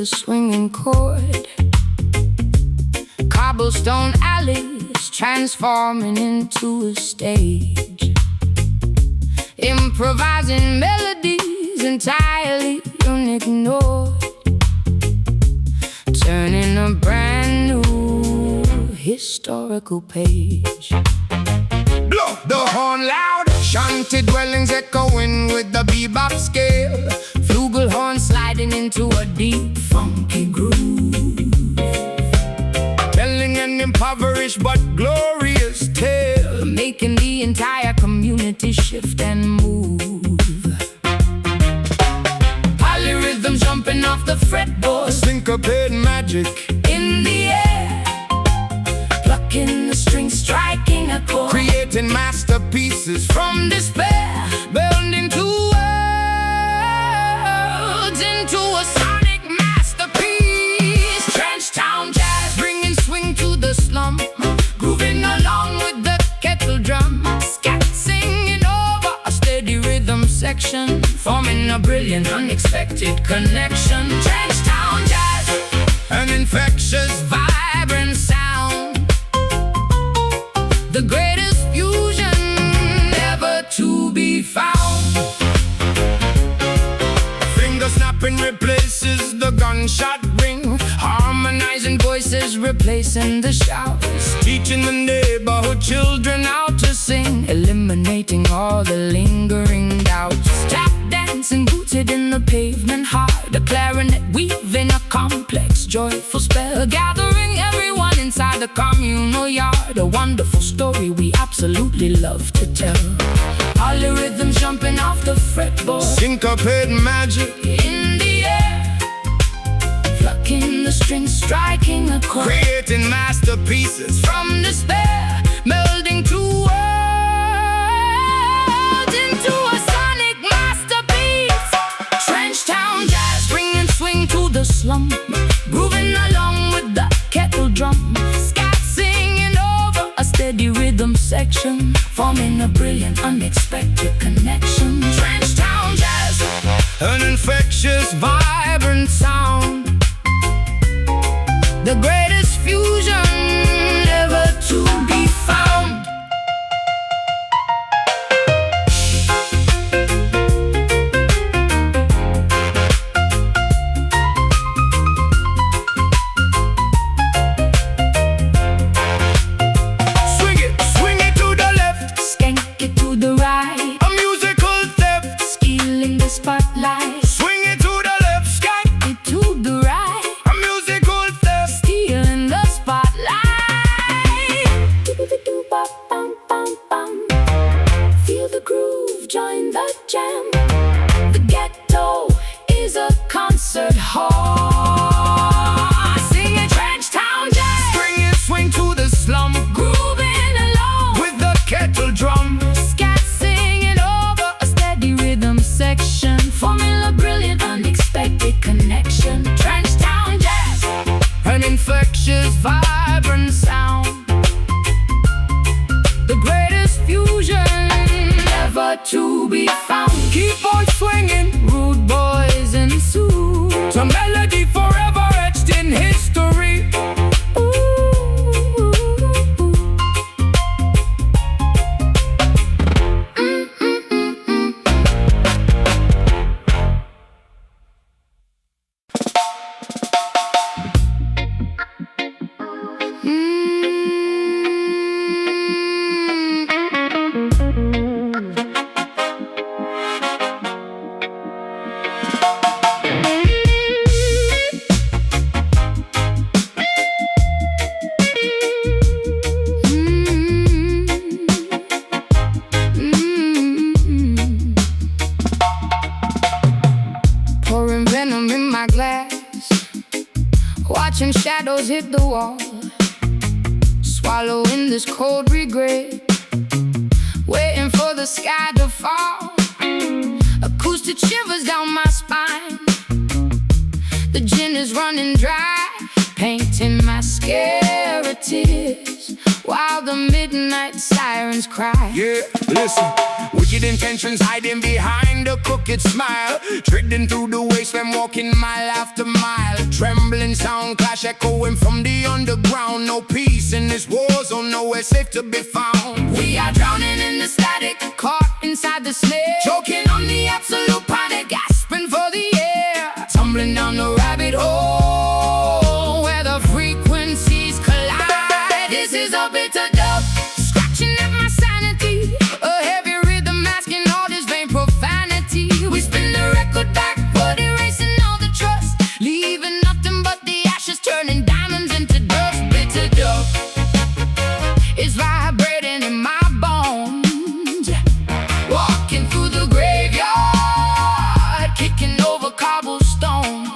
a swinging chord. Cobblestone alleys transforming into a stage, improvising melodies entirely unignored, turning a brand new historical page. Blow the horn loud, shanty dwellings echoing with the bebop scale, Flugelhorn sliding into a deep funky groove, telling an impoverished but glorious tale, making the entire community shift and move. Polyrhythm jumping off the fretboard, syncopated magic in the air, plucking the strings, striking a chord, creating masterpieces from despair, building two worlds into a sonic masterpiece. Trench town jazz, bringing swing to the slum, grooving along with the kettle drum, scat singing over a steady rhythm section, forming a brilliant, unexpected connection. Trench town jazz, an infectious vibrant sound, the greatest fusion ever to be found. finger snapping replaces the gunshot ring, Harmonizing voices, replacing the shouts, teaching the neighborhood children how to sing, eliminating all the lingering doubts. Tap dancing booted in the pavement hard, a clarinet weaving a complex, joyful spell, gathering everyone inside the communal yard. A wonderful story we absolutely love to tell. Polyrhythm jumping off the fretboard, syncopated magic in the air, plucking the strings, striking a chord, creating masterpieces from despair, melding two worlds into a sonic masterpiece. Trench town jazz, bringing swing to the slum, grooving along with the kettle drum, scat singing over a steady rhythm section, forming a brilliant, unexpected connection. Trench town jazz, an infectious vibrant sound, the greatest fusion ever to be found. swing it to the left, Skank it to the right, a musical theft. stealing the spotlight. Swing it to the left, skank, It to the right, a musical theft. stealing the spotlight. Doo-ba-doo-ba-bum-bum-bum. Feel the groove, join the jam. The ghetto is a concert hall. Sing a trench town jazz, Bring it, swing to the slum grooving along with the kettle drum, scat singing over a steady rhythm section, forming a brilliant, unexpected connection. Trench town jazz, an infectious vibrant sound, the greatest fusion ever to be found. keep on swinging Rude boys in suits, to melody forever etched in history. Pouring venom in my glass, watching shadows hit the wall, swallowing this cold regret, waiting for the sky to fall. Acoustic shivers down my spine, the gin is running dry, painting mascara tears while the midnight sirens cry. Yeah, listen, wicked intentions hiding behind a crooked smile, treading through the wasteland, walking mile after mile, Thundering sound clash echoing from the underground. No peace in this war zone, nowhere safe to be found. We are drowning in the static, caught inside the snare, choking on the absolute panic, gasping for the air, tumbling down the rabbit hole where the frequencies collide. This is a bitter dub, scratching at my sanity, a heavy rhythm masking all this vain profanity. We spin the record backward, erasing all the trust, leaving nothing but the ashes, turning diamonds into dust. Bitter dub is vibrating in my bones, walking through the graveyard, kicking over cobblestones,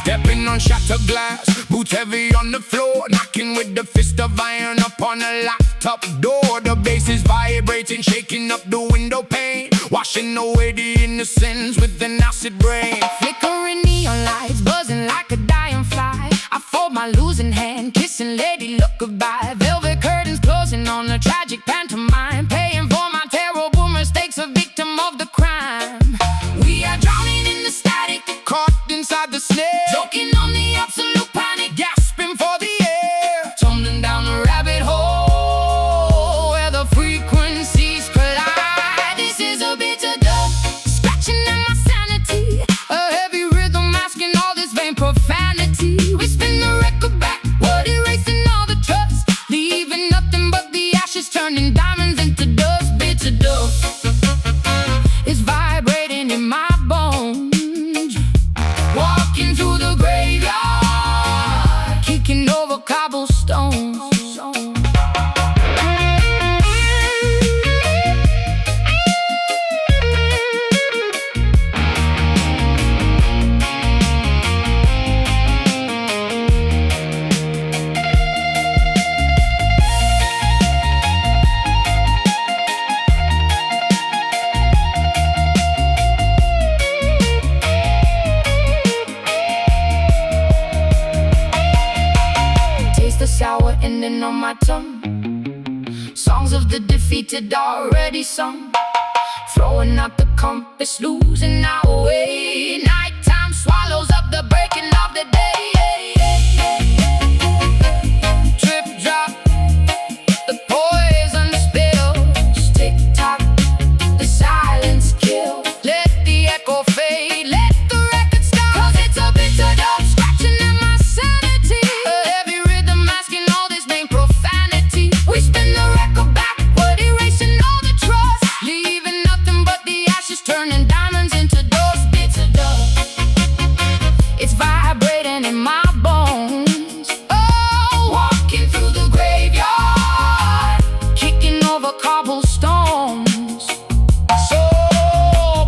Stepping on shattered glass, boots heavy on the floor, knocking with the fist of iron upon a laptop door. The bass is vibrating, shaking up the window pane, washing away the innocence with an acid rain. flickering neon lights, buzzing like a dying fly. I fold my losing hand, kissing lady, look goodbye. Velvet curtains closing on a tragic pantomime, paying for my terrible mistakes, a victim of the crime. We are drowning in the static, Caught inside the snare, choking on the absolute panic, gasping for the air, tumbling down the rabbit hole where the frequencies collide. This is a bitter dub, scratching at my sanity, a heavy rhythm masking all this vain profanity. We spin the record backward, erasing all the trust, leaving nothing but the ashes, turning diamonds into dust. Bitter dub is vibrating in my bones, walking through the graveyard, kicking over cobblestones. Taste the sour ending on my tongue, songs of the defeated already sung, throwing out the compass, losing our way. Nighttime swallows up the breaking of the day. Trip drop, the poison spills, tick tock, the silence kill. Let the echo fade, let the record stop, 'cause it's a bitter dub, scratching at my sanity, a heavy rhythm masking all this vain profanity. We spin the record backward, erasing all the trust, leaving nothing but the ashes, turning diamonds into dust. Bitter dub, it's vibrating in my bones, oh, walking through the graveyard, kicking over cobblestones. so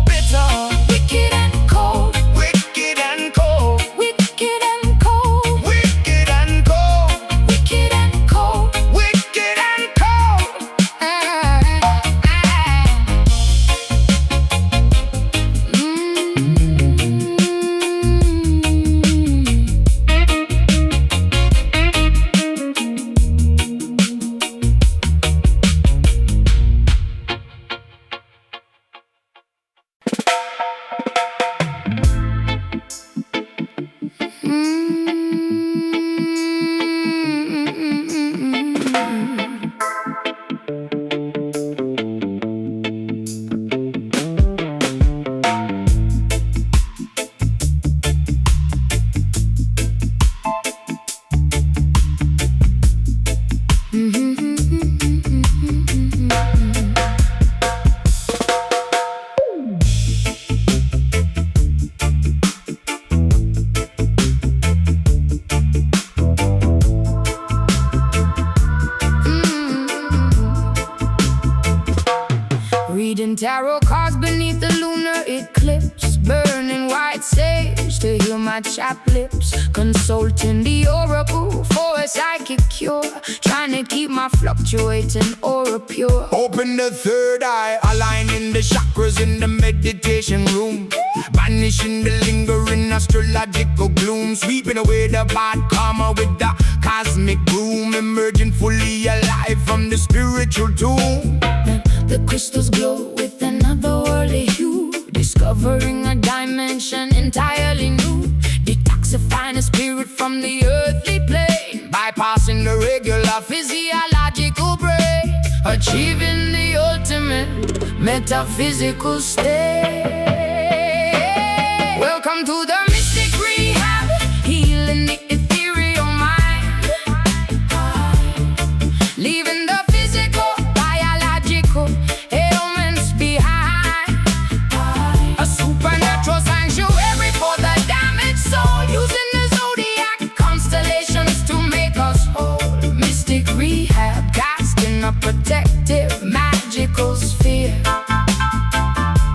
bitter, Wicked and cold, wicked and cold, wicked and cold, wicked and cold, wicked and cold. wicked and cold. Reading tarot cards beneath the lunar eclipse, burning white sage to heal my chapped lips, consulting the oracle for a psychic cure, trying to keep my fluctuating aura pure. Open the third eye, aligning the chakras in the meditation room, banishing the lingering astrological gloom, sweeping away the bad karma with the cosmic broom, emerging fully alive from the spiritual tomb. The crystals glow with an otherworldly hue, discovering a dimension entirely new, detoxifying bypassing the regular physiological break, achieving the ultimate metaphysical state. Welcome to the mystic rehab, healing the ethereal mind, leaving the physical, biological ailments behind. A supernatural sanctuary for the damaged soul, using the zodiac constellations to make us whole. Mystic rehab, casting a protective, magical sphere,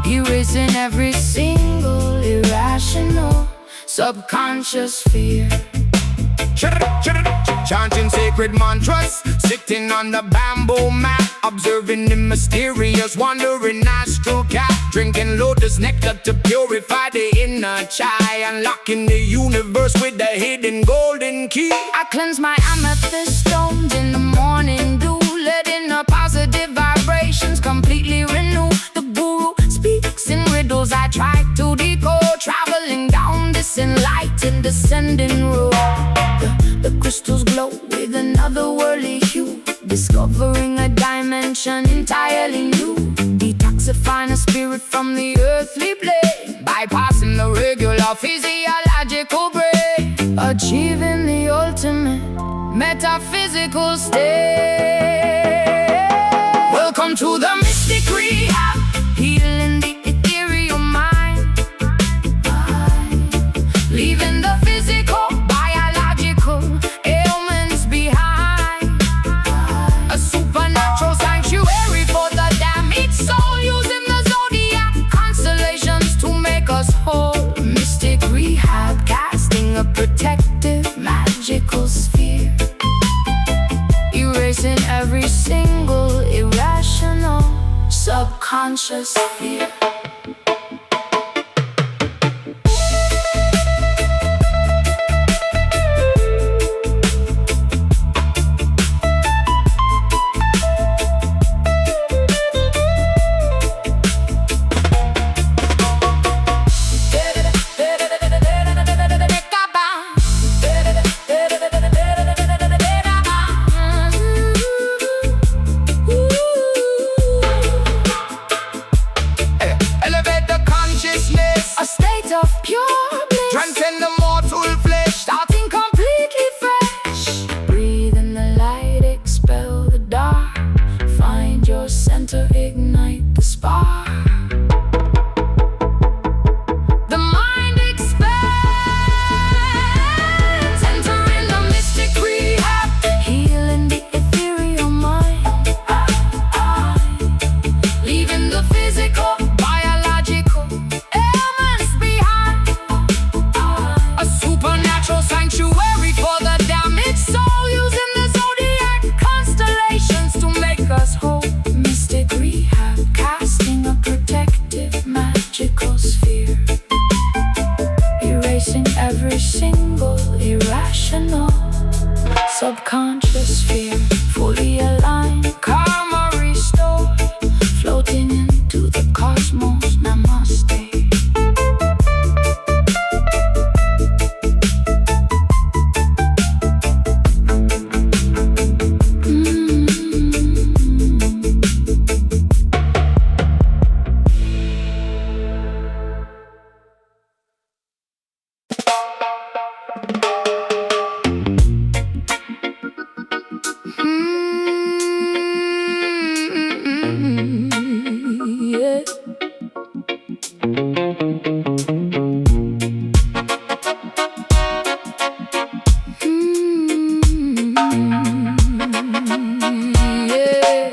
erasing every single irrational, subconscious fear. Chanting sacred mantras, sitting on the bamboo mat, observing the mysterious wandering astral cat, drinking lotus nectar to purify the inner chai, unlocking the universe with the hidden golden key. I cleanse my amethyst stones in the morning dew, letting the positive vibrations completely renew. The guru speaks in riddles I try to decode, traveling down this enlightened descending road. The crystals glow with another worldly hue, discovering a dimension entirely new, detoxifying a spirit from the earthly plane, bypassing the regular physiological break, achieving the ultimate metaphysical state. Welcome to the mystic rehab, healing the ethereal mind, leaving the physical, biological ailments behind. A supernatural sanctuary for the damaged soul, using the zodiac constellations to make us whole. Mystic rehab, casting a protective, magical sphere, erasing every single irrational, subconscious fear. A state of pure bliss, Transcend the mortal flesh, starting completely fresh. Breathe in the light, expel the dark, find your center, ignite the spark. The mind expands, entering the mystic rehab, healing the ethereal mind, leaving the physical, biological ailments behind. A supernatural sanctuary for the damaged soul, using the zodiac constellations to make us whole. Mystic rehab, casting a protective, magical sphere, erasing every single irrational, subconscious fear. Fully aligned, karma restored, floating into the cosmos. Namaste. Yeah. Yeah.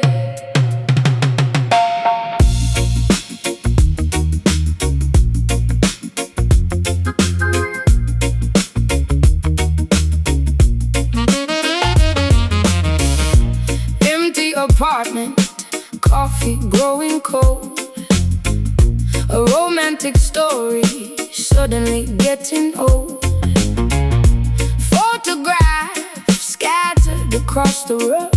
Empty apartment, coffee growing cold, a romantic story suddenly getting old. Photographs scattered across the rug.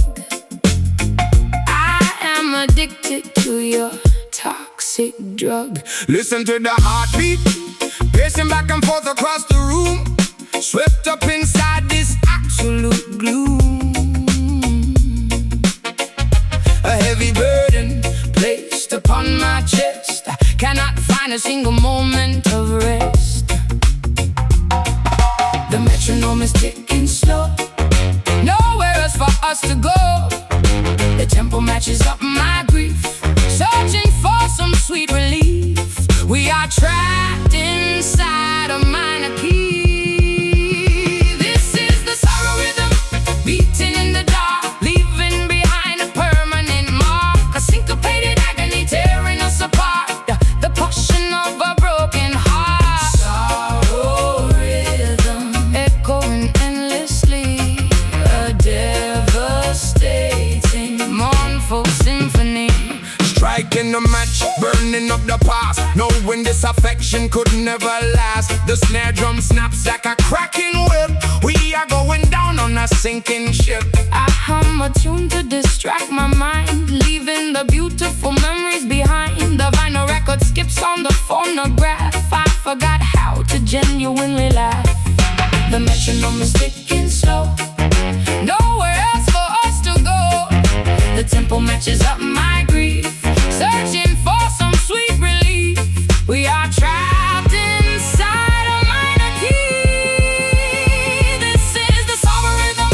I am addicted to your toxic drug. Listen to the heartbeat, pacing back and forth across the room, swept up inside this absolute gloom. a single moment of rest. The metronome is ticking slow, nowhere else for us to go. The tempo matches up my grief, searching for some sweet relief. We are trapped inside a minor key. This is the sorrow rhythm, beating in the dark, leaving behind a permanent mark. A syncopated agony tearing us apart, the passion of a broken heart. Sorrow rhythm, echoing endlessly, a devastating, mournful symphony. Striking a match, burning up the past, knowing this affection could never last. The snare drum snaps like a cracking whip. We are going down on a sinking ship. I hum a tune to distract my mind, leaving the beautiful memories behind. The vinyl record skips on the phonograph. I forgot how to genuinely laugh. The metronome is ticking slow, nowhere else for us to go. The tempo matches up my grief, searching for some sweet relief. We are trapped inside a minor key. This is the sorrow rhythm,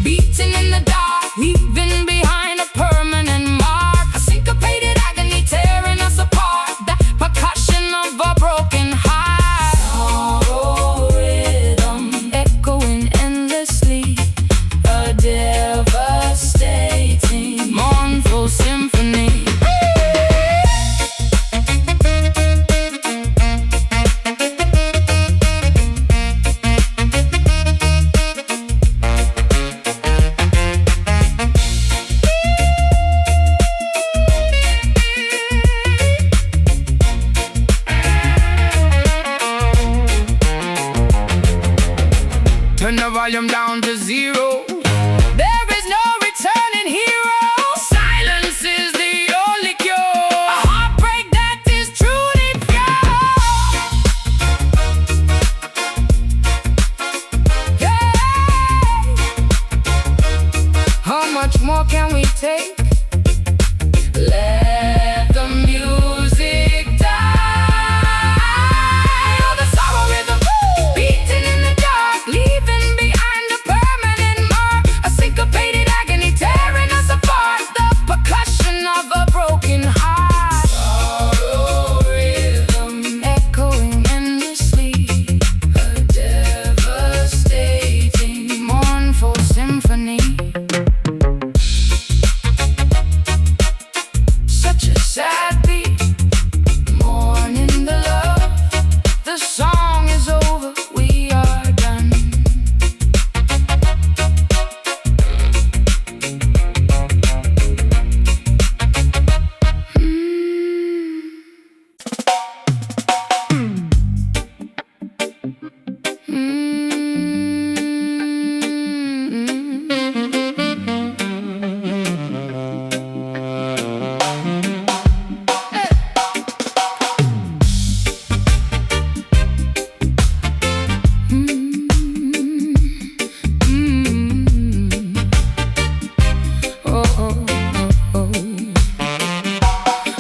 beating in the dark, leaving behind a permanent mark. A syncopated agony tearing us apart, the percussion of a broken heart. Sorrow rhythm, echoing endlessly, a devastating, mournful symphony. Turn the volume down to zero. There is no returning hero. Silence is the only cure. A heartbreak that is truly pure. Yeah. How much more can we take? Let the music die. Oh, the sorrow rhythm, beating in the dark, leaving behind a permanent mark. A syncopated agony tearing us apart, the percussion of a broken heart. Sorrow rhythm, echoing endlessly, a devastating, mournful symphony. Such a sad beat, mourning the love. The song is over, we are done.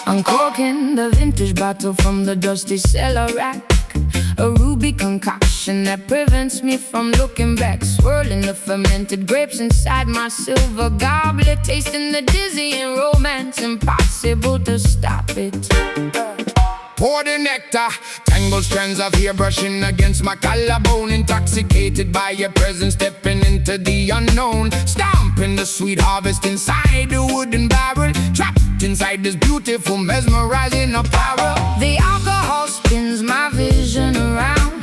Uncorking the vintage bottle from the dusty cellar rack, a ruby concoction that prevents me from looking back. Swirling the fermented grapes inside my silver goblet, tasting the dizzying romance, impossible to stop it. Pour the nectar, tangled strands of hair brushing against my collarbone. Intoxicated by your presence, stepping into the unknown. Stomping the sweet harvest inside the wooden barrel, trapped inside this beautiful, mesmerizing apparel. The alcohol spins my vision around,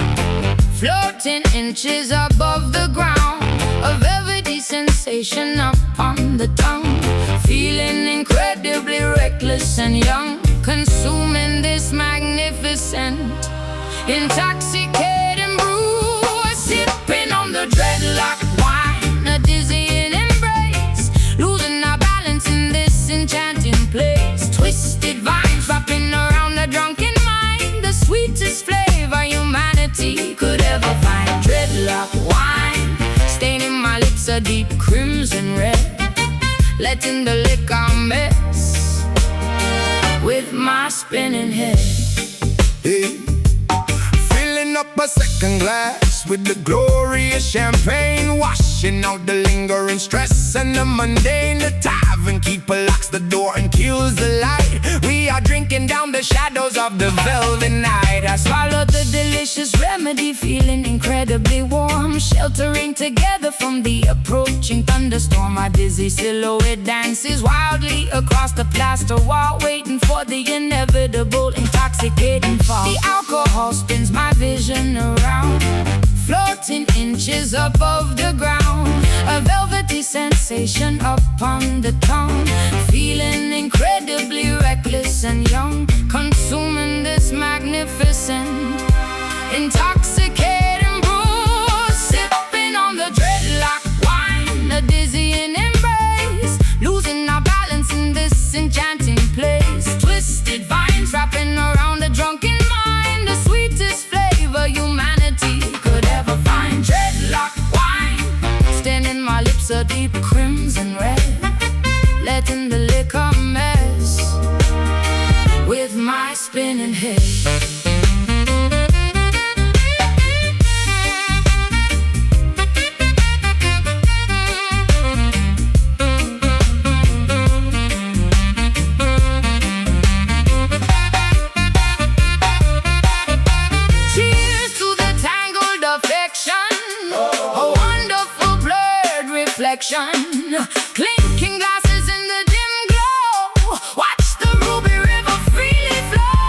floating inches above the ground. A velvety sensation upon the tongue, feeling incredibly reckless and young. Consuming this magnificent, intoxicating brew. Sipping on the dreadlock wine, a dizzying embrace, losing our balance in this enchanting place. Twisted vines wrapping around a drunken mind, the sweetest flavor humanity could ever find. Dreadlock wine, staining my lips a deep crimson red, letting the liquor mess with my spinning head. Hey. Filling up a second glass with the glorious champagne, washing out the lingering stress and the mundane. The tavern keeper locks the door and kills the light. We are drinking down the shadows of the velvet night. I swallowed the delicious remedy, feeling incredibly warm, sheltering together from the approaching thunderstorm. My dizzy silhouette dances wildly across the plaster wall, waiting for the inevitable intoxicating fall. The alcohol spins my vision around, floating inches above the ground. A velvety sensation upon the tongue, feeling incredibly reckless and young, consuming this magnificent, intoxicating brew. Sipping on the dreadlock wine, a dizzying embrace, losing our balance in this enchanting place. Twisted vines wrapping around a drunken mind, the sweetest flavor humanity could ever find. Dreadlock wine, staining my lips a deep crimson red, letting the liquor mess with my spinning head. Clinking glasses in the dim glow, watch the ruby river freely flow.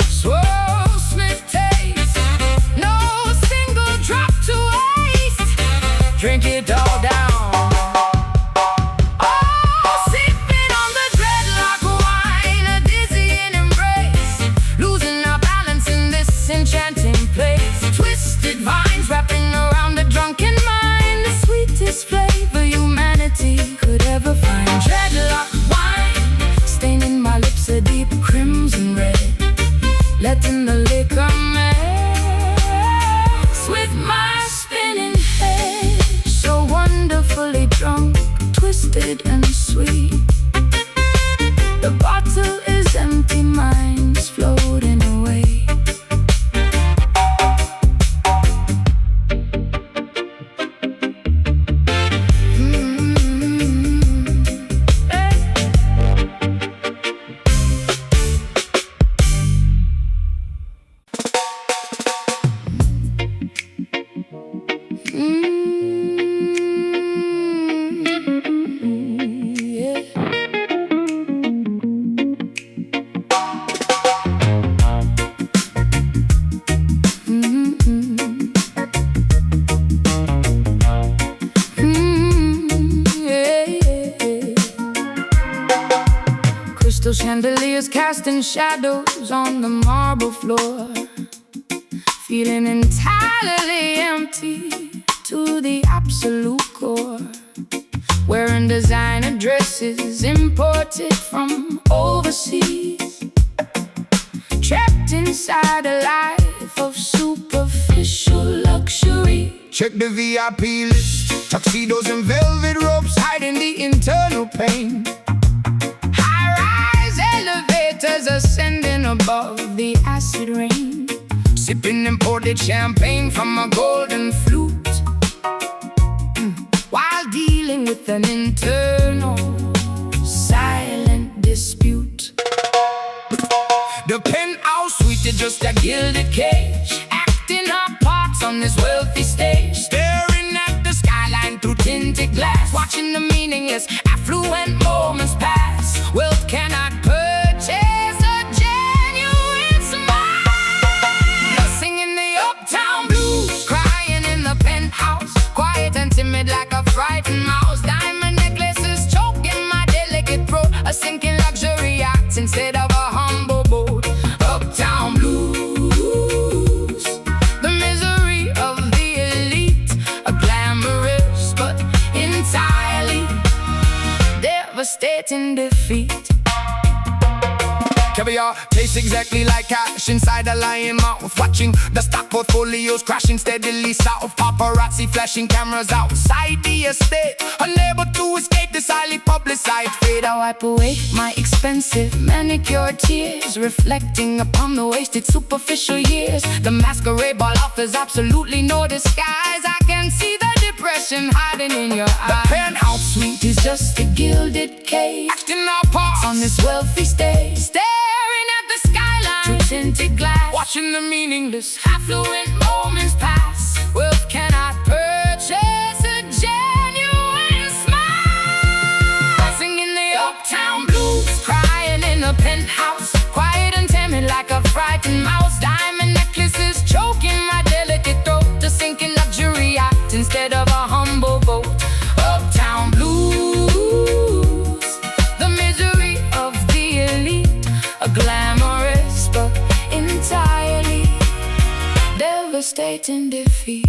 Swirl, sniff, taste, no single drop to waste. Drink it all down. Enchanting place, twisted vines wrapping around a drunken mind, the sweetest flavor humanity could ever find. Dreadlock wine, staining my lips a deep crimson red, letting the liquor mess with my spinning head. So wonderfully drunk, twisted and sweet. The bottle is empty, mine's floating away. Chandeliers casting shadows on the marble floor, feeling entirely empty to the absolute core. Wearing designer dresses imported from overseas, trapped inside a life of superficial luxury. Check the VIP list, tuxedos and velvet ropes hiding the internal pain. Elevators ascending above the acid rain, sipping imported champagne from a golden flute, while dealing with an internal silent dispute. The penthouse suite is just a gilded cage, acting our parts on this wealthy stage, staring at the skyline through tinted glass, watching the meaningless affluent moments pass. Wealth cannot purchase a genuine smile. Singing the uptown blues, crying in the penthouse, quiet and timid like a frightened mouse. Diamond necklaces choking my delicate throat, a sinking luxury yacht instead of a humble boat. Uptown blues, the misery of the elite, a glamorous but entirely devastating defeat. Caviar tastes exactly like cash inside a lion mouth. Watching the stock portfolios crashing steadily south. Paparazzi flashing cameras outside the estate, unable to escape this highly publicized fate. I wipe away my expensive manicured tears, reflecting upon the wasted superficial years. The masquerade ball offers absolutely no disguise. I can see the depression hiding in your eyes. The penthouse suite It's just a gilded cage, acting our parts on this wealthy stage, staring at the skyline through tinted glass, watching the meaningless affluent moments pass. Wealth cannot purchase a genuine smile. Singing the uptown blues, crying in a penthouse, quiet and timid like a frightened mouse. Diamond necklaces choking my delicate throat, the sinking luxury yacht instead of a humble boat. Uptown blues, the misery of the elite, a glamorous but entirely devastating defeat.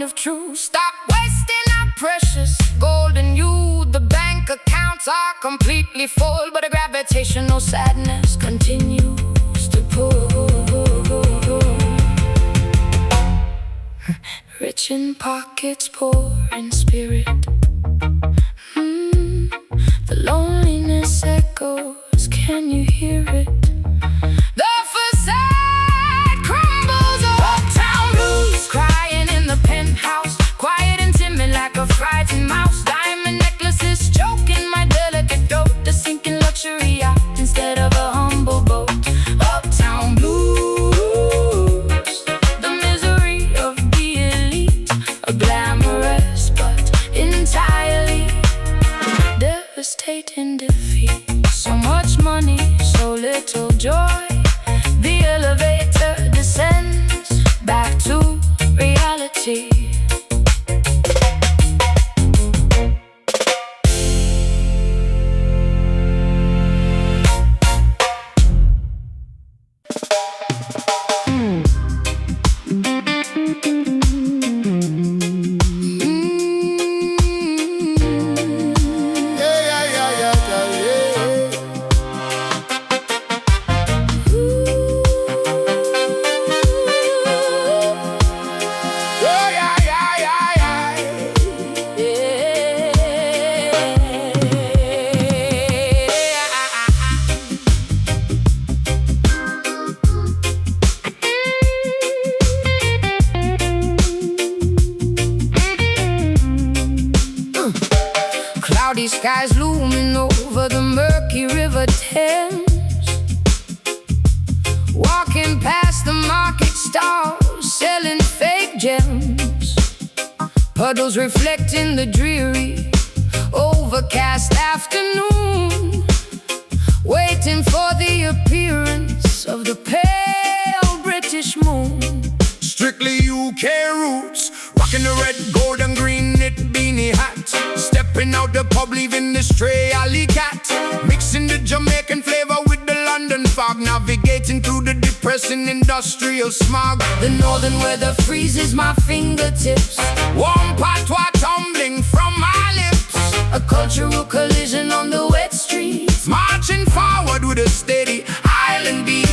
Of truth, stop wasting our precious gold and you. The bank accounts are completely full, but a gravitational sadness continues to pull. Rich in pockets, poor in spirit. The loneliness echoes, can you hear it? The facade crumbles. Uptown blues, crying in the penthouse, quiet and timid like a frightened mouse. Diamond necklaces choking my delicate throat, the sinking luxury yacht instead of a humble boat. Uptown blues, the misery of the elite, a glamorous but entirely devastating defeat. So much money, so little joy. The elevator descends back to reality. Cloudy skies looming over the murky river Thames. Walking past the market stalls, selling fake gems. Puddles reflecting the dreary, overcast afternoon, waiting for the appearance of the pale British moon. strictly UK roots, rocking the red, gold and green knit beanie hat. Stepping out the pub, leaving the stray alley cat. Mixing the Jamaican flavor with the London fog. Navigating through the depressing industrial smog. The northern weather freezes my fingertips. Warm patois tumbling from my lips. A cultural collision on the wet streets. Marching forward with a steady island beat.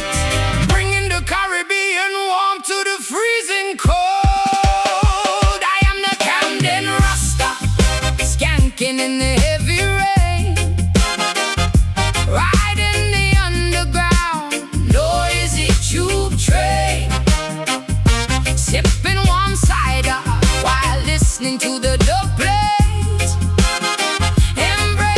Bringing the Caribbean warm to the freezing cold. I am the Camden Rasta, skanking in the heavy rain. Riding the underground, noisy tube train. Sipping warm cider while listening to the dub plays. Embrace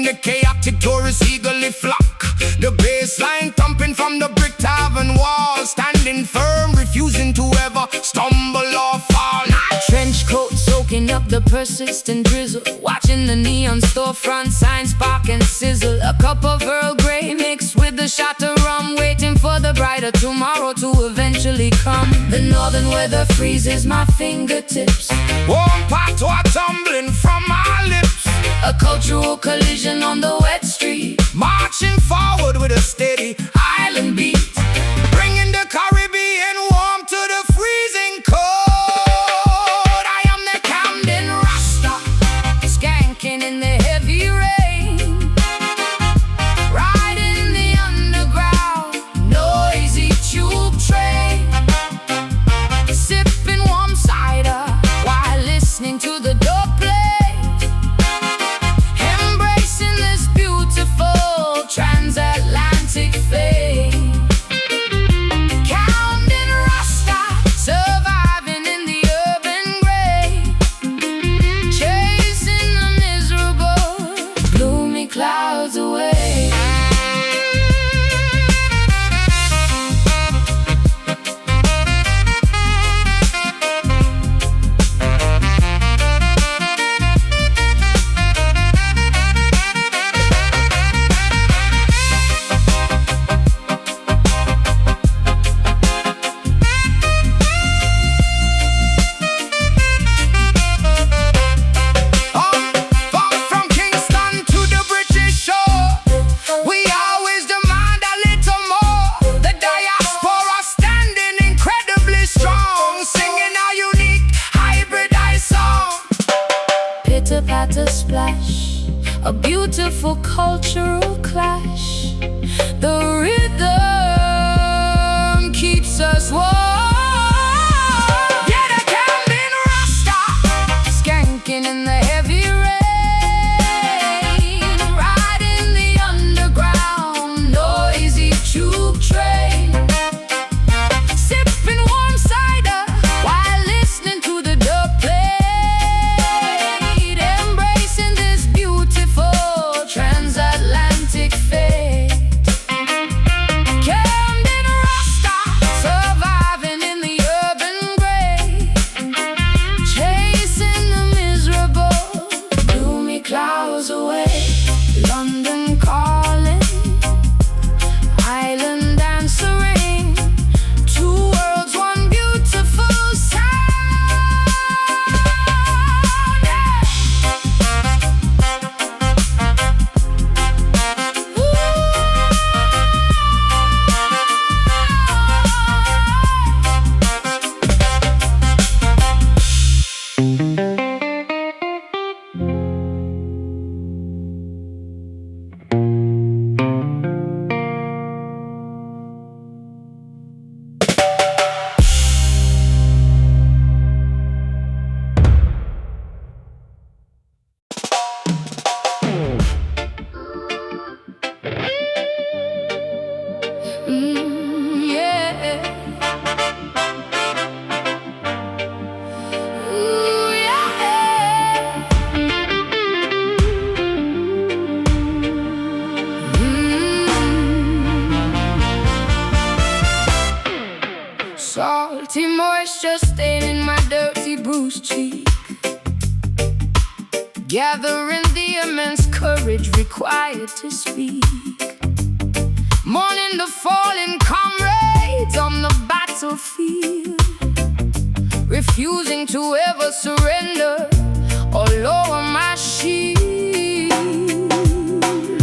the chaotic tourist eagerly flock. The bass line thumping from the brick tavern wall, standing firm, refusing to ever stumble or fall. Trench coat soaking up the persistent drizzle, watching the neon storefront signs spark and sizzle. A cup of Earl Grey mixed with the shot of rum, waiting for the brighter tomorrow to eventually come. The northern weather freezes my fingertips, Warm patois tumbling from my lips. a cultural collision on the wet street, Marching forward with a steady island beat, bringing the Caribbean warm to the freezing cold. I am the Camden Rasta, skanking in the heavy rain, riding the underground noisy tube train, sipping warm cider while listening to the dope play, embracing this beautiful transatlantic fame. Camden Rasta, surviving in the urban gray, chasing the miserable gloomy clouds away. From Kingston to the British shore, we always demand a little more. The diaspora standing incredibly strong, singing our unique hybridized song. Pitter patter splash, a beautiful cultural clash. The rhythm keeps us warm. Yeah, the Camden Rasta, Skanking in the heavy rain, riding the underground noisy tube train, sipping warm cider while listening to the dub play, embracing this beautiful transatlantic fate. Camden Rasta, surviving in the urban gray, chasing the miserable gloomy clouds away. London calling, island answering, two worlds, one beautiful sound. Yeah. Ooh, yeah. Salty moisture staining my dirty bruised cheek, gathering the immense courage required to speak. Mourning the fallen comrades on the battlefield, refusing to ever surrender or lower my shield.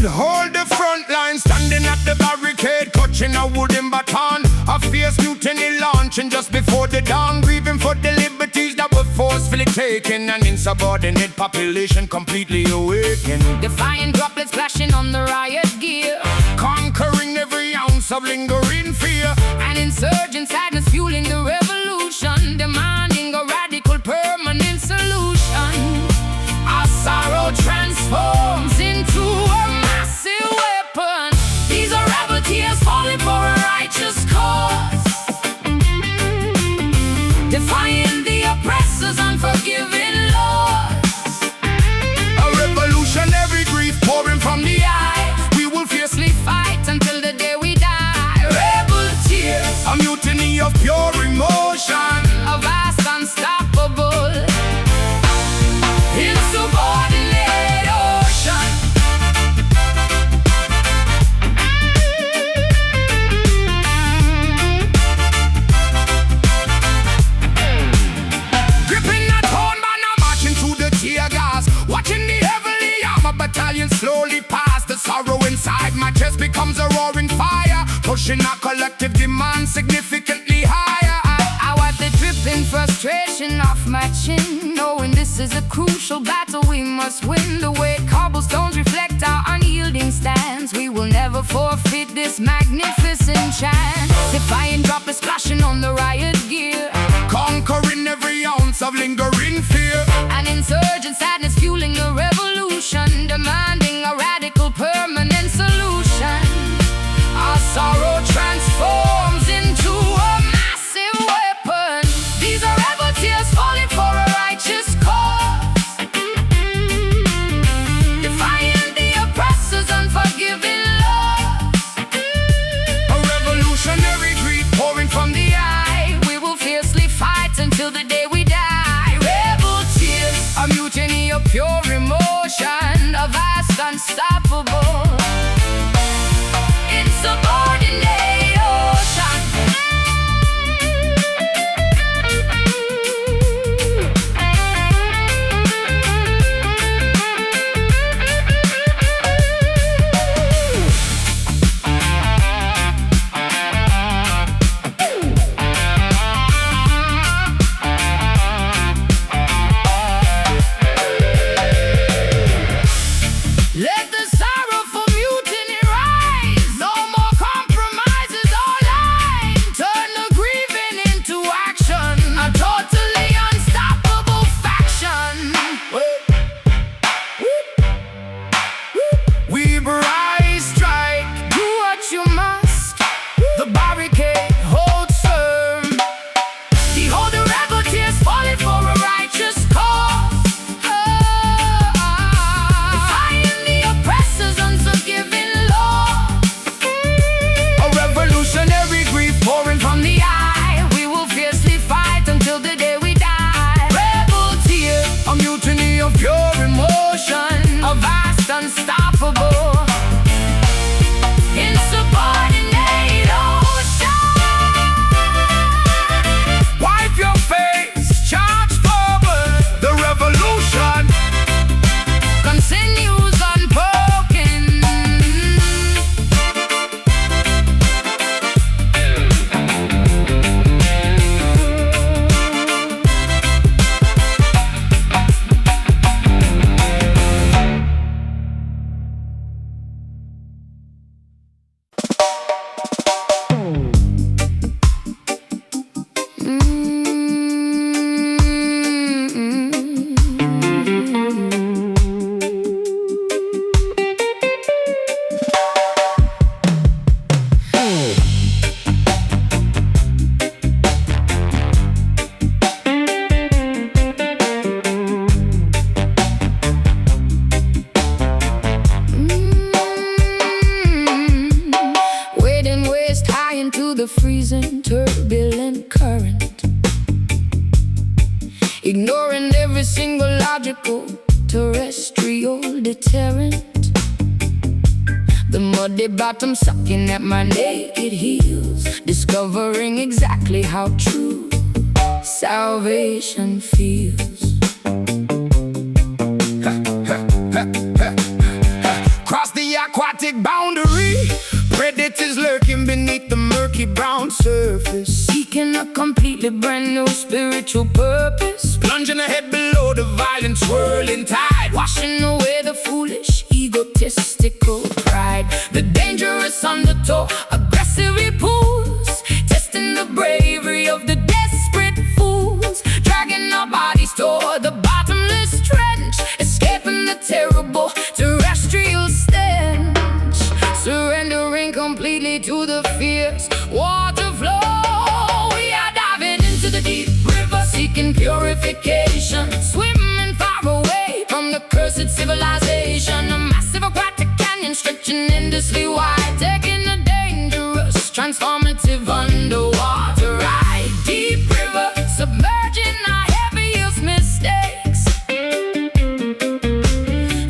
hold the front line, standing at the barricade, clutching a wooden baton. A fierce mutiny launching just before the dawn, grieving for the liberties that were forcefully taken. An insubordinate population completely awakened, Defiant droplets flashing on the riot gear, conquering every ounce of lingering fear. an insurgent sadness fueling the revolution, demanding a radical permanent solution. Our sorrow transforms into a massive weapon. These are rebel tears falling for a righteous cause, defying the oppressor's unforgiving laws. A revolutionary grief pouring from inside my chest becomes a roaring fire, pushing our collective demand significantly higher. I wipe the dripping frustration off my chin, knowing this is a crucial battle we must win. The way cobblestones reflect our unyielding stance, we will never forfeit this magnificent chance. Defying droplets splashing on the riot gear, conquering every ounce of lingering fear. An insurgent sadness fueling a revolution, demanding a radical permanent solution. Our sorrow transforms into a massive weapon. These are rebel tears falling for a righteous cause, defying the oppressor's unforgiving laws. A revolutionary grief pouring from the eye, We will fiercely fight until the day we die. Rebel tears, a mutiny of pure emotion, a vast unstoppable insubordinate ocean. Let the sorrowful mutiny rise. No more compromises or lies. Turn the grieving into action, a totally unstoppable faction. we rise, strike, Do what you must. the barricade holds firm. Behold the rebel tears falling for a righteous cause. Defying the oppressor's unforgiving law. A revolutionary grief pouring from the eye, We will fiercely fight until the day we die. Rebel tears, a mutiny of pure emotion, a vast unstoppable insubordinate ocean. wipe your face, charge forward. The revolution Continues unbroken. Wading waist high into the freezing turbulent current, ignoring every single logical terrestrial deterrent. The muddy bottom sucking at my naked heels, discovering exactly how true salvation feels. cross the aquatic boundary, predators lurking beneath the murky brown surface, Seeking a completely brand new spiritual purpose, plunging ahead below the violent swirling tide, washing away the foolish egotistical pride. The dangerous undertow, aggressive pools, testing the bravery of the desperate fools, dragging our bodies toward the bottomless trench, escaping the terrible terrestrial stench, surrendering completely to the fierce water flow. We are diving into the deep river, seeking purification, swimming far away from the cursed civilization. A massive aquatic canyon stretching endlessly wide, taking a dangerous, transformative underwater ride. Deep river, submerging our heaviest mistakes,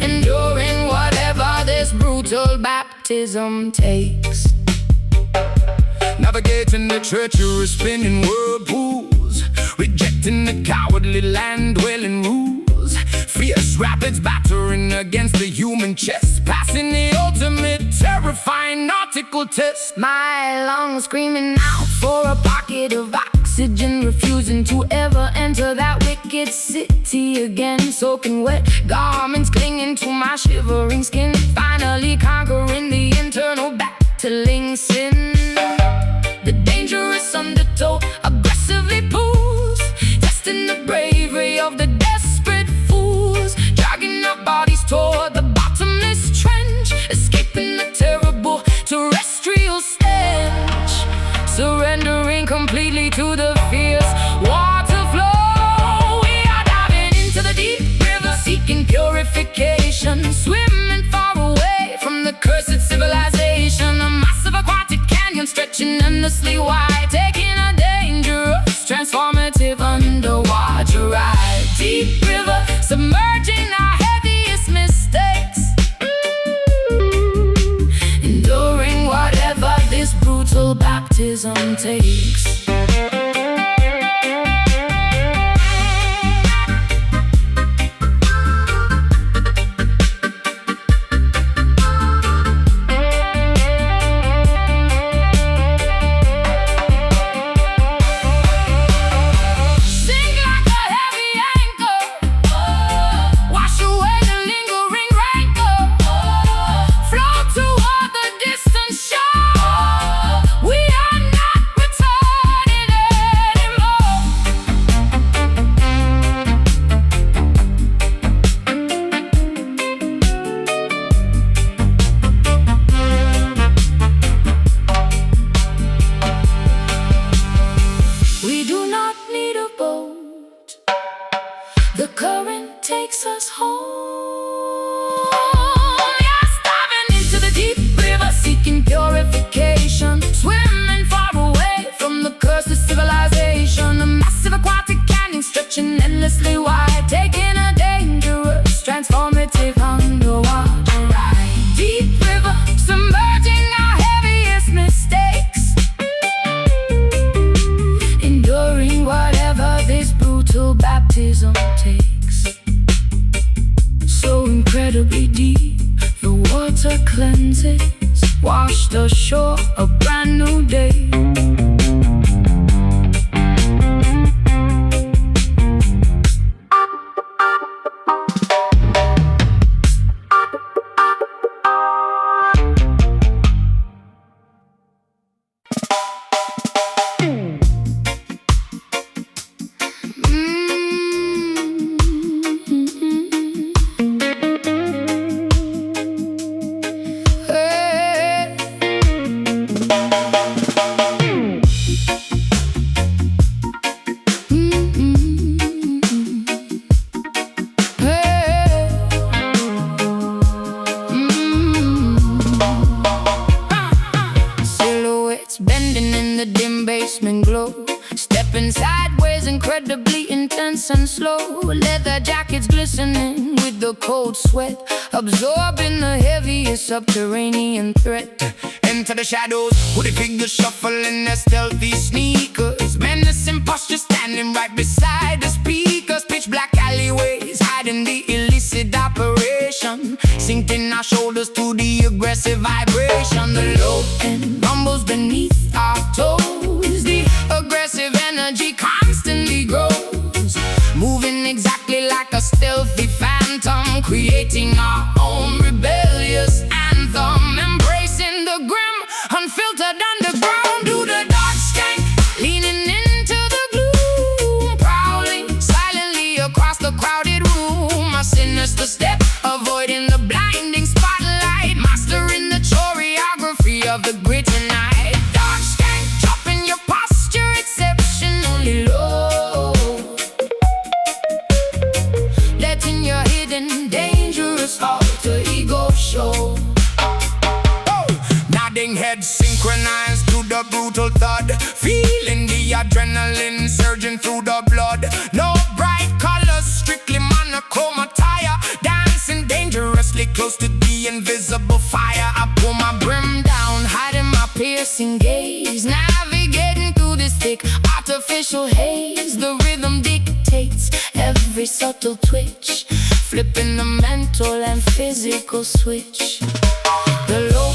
enduring whatever this brutal baptism takes. navigating the treacherous spinning whirlpools, rejecting the cowardly land-dwelling rules. Fierce rapids battering against the human chest, passing the ultimate terrifying nautical test. My lungs screaming out for a pocket of oxygen, refusing to ever enter that wicked city again. Soaking wet garments clinging to my shivering skin, finally conquering the internal battling sin. The dangerous undertow aggressively pulls, testing the bravery of the desperate fools, dragging our bodies toward the bottomless trench, escaping the terrible terrestrial stench, surrendering completely to the fierce water flow. We are diving into the deep river, seeking purification, swimming far away from the cursed civilization. A massive aquatic canyon stretching endlessly wide, taking a dangerous, transformative underwater ride. Deep river, submerging our heaviest mistakes, enduring whatever this brutal baptism takes. The current takes us home. Yes, diving into the deep river, seeking purification, swimming far away from the cursed civilization. A massive aquatic canyon stretching endlessly wide, taking a dangerous, transformative underwater ride. Deep river, submerging our heaviest mistakes, enduring whatever this brutal baptism takes. So incredibly deep, the water cleanses, washed ashore a brand new day. Bending in the dim basement glow, stepping sideways, incredibly intense and slow. Leather jackets glistening with the cold sweat, absorbing the heaviest subterranean threat. Into the shadows, hooded figures shuffling their stealthy sneakers, menacing posture standing right beside the speakers. Pitch black alleyways hiding the illicit operation, sinking our shoulders to the aggressive vibration. The low end rumbles beneath our toes, the aggressive energy constantly grows, moving exactly like a stealthy phantom, creating our own rebellious anthem, embracing the grim, unfiltered underground. Do the dark stank, leaning into the gloom, prowling silently across the crowded room. A sinister step, avoiding the blinding spotlight, mastering the choreography of the gritty night. Dark stank, chopping your posture exceptionally low, letting your hidden dangerous alter ego show. Nodding heads synchronized to the brutal thud, feeling the adrenaline surging through the blood. No bright colors, strictly monochrome attire, dancing dangerously close to the invisible fire. I pull my brim down, hiding my piercing gaze, navigating through this thick artificial haze. The rhythm dictates every subtle twitch, flipping the mental and physical switch. The low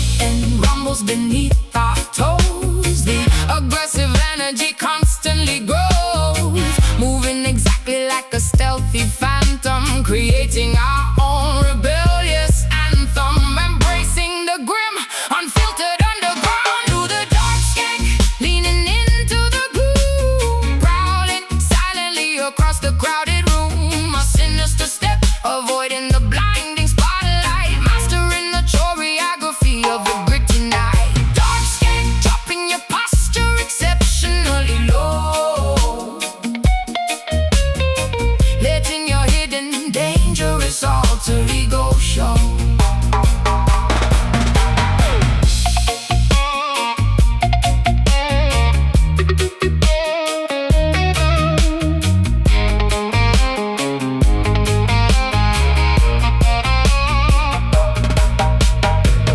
beneath our toes. The aggressive energy constantly grows, moving exactly like a stealthy phantom, creating our own rebellious anthem, embracing the grim, unfiltered underground. Through the dark skank, leaning into the gloom, prowling silently across the crowded room. A sinister step, avoiding the blinding spotlight, mastering the choreography of the gritty night. Dark skank, dropping your posture exceptionally low, letting your hidden dangerous alter ego show.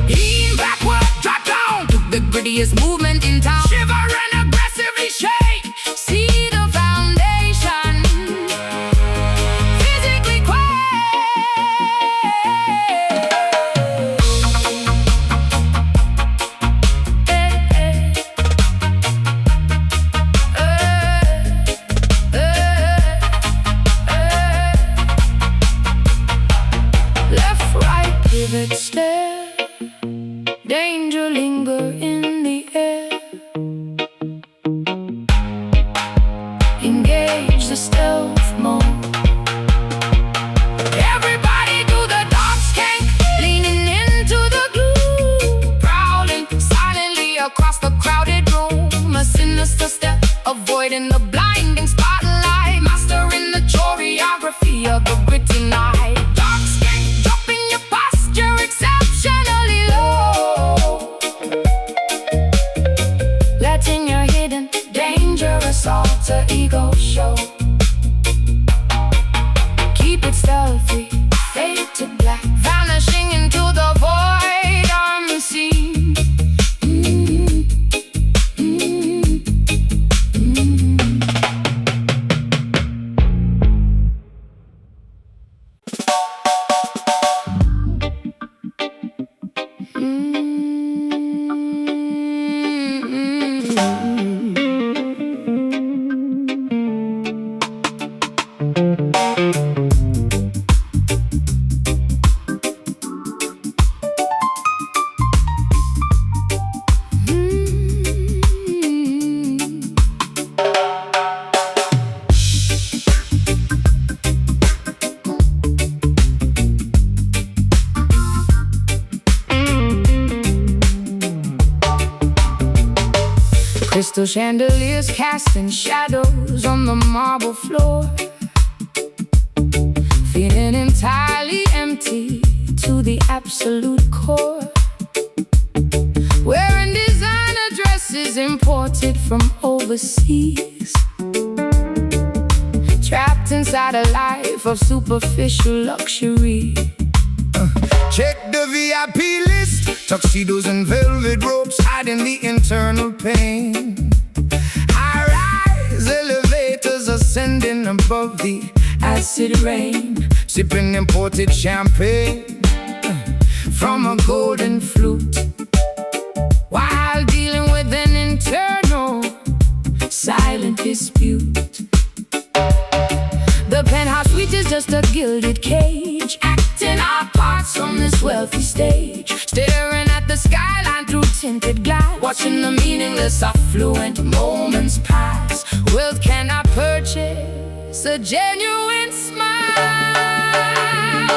Lean backward, drop down, took the grittiest movement in town. Shiver and aggressively shake, see the foundation physically quake. Left, right, pivot, stare, danger linger in the air. Engage the stealth mode. Everybody do the dark skank, leaning into the gloom, prowling silently across the crowded room. A sinister step, avoiding the blinding spotlight, mastering the choreography of the gritty night. Dark skank, dropping your posture exceptionally low, letting your hidden dangerous alter ego show. Keep it stealthy, fade to black, vanishing into the void unseen. Crystal chandeliers casting shadows on the marble floor, feeling entirely empty to the absolute core. Wearing designer dresses imported from overseas, trapped inside a life of superficial luxury. Check the VIP list, tuxedos and velvet ropes hiding the internal pain. High-rise elevators ascending above the Acid rain, sipping imported champagne from a golden flute, while dealing with an internal silent dispute. The penthouse suite is just a gilded cage, acting our parts on this wealthy stage, staring at the skyline through tinted glass, watching the meaningless affluent moments pass. Wealth cannot purchase a genuine smile,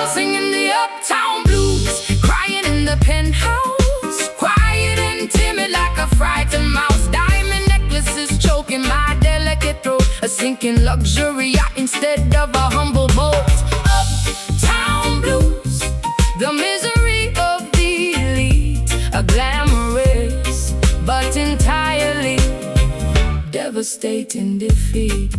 singing the uptown blues, crying in the penthouse, quiet and timid like a frightened mouse. Diamond necklaces choking my delicate throat, a sinking luxury yacht instead of a humble boat. Uptown blues, the misery of the elite, a glamorous but entirely devastating defeat.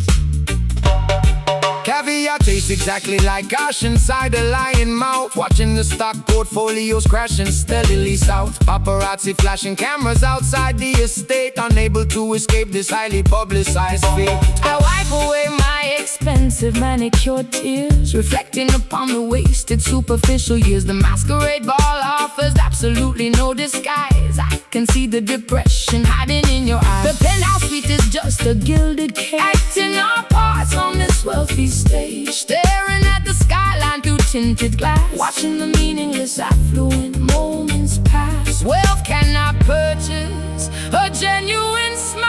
cafe caviar tastes exactly like ash inside a lion mouth. Watching the stock portfolios crashing steadily south. Paparazzi flashing cameras outside the estate, unable to escape this highly publicized fate. I wipe away my expensive manicured tears, reflecting upon the wasted superficial years. The masquerade ball offers absolutely no disguise. I can see the depression hiding in your eyes. The penthouse suite is just a gilded cage, acting our parts on this wealthy stage, staring at the skyline through tinted glass, watching the meaningless affluent moments pass. Wealth cannot purchase a genuine smile.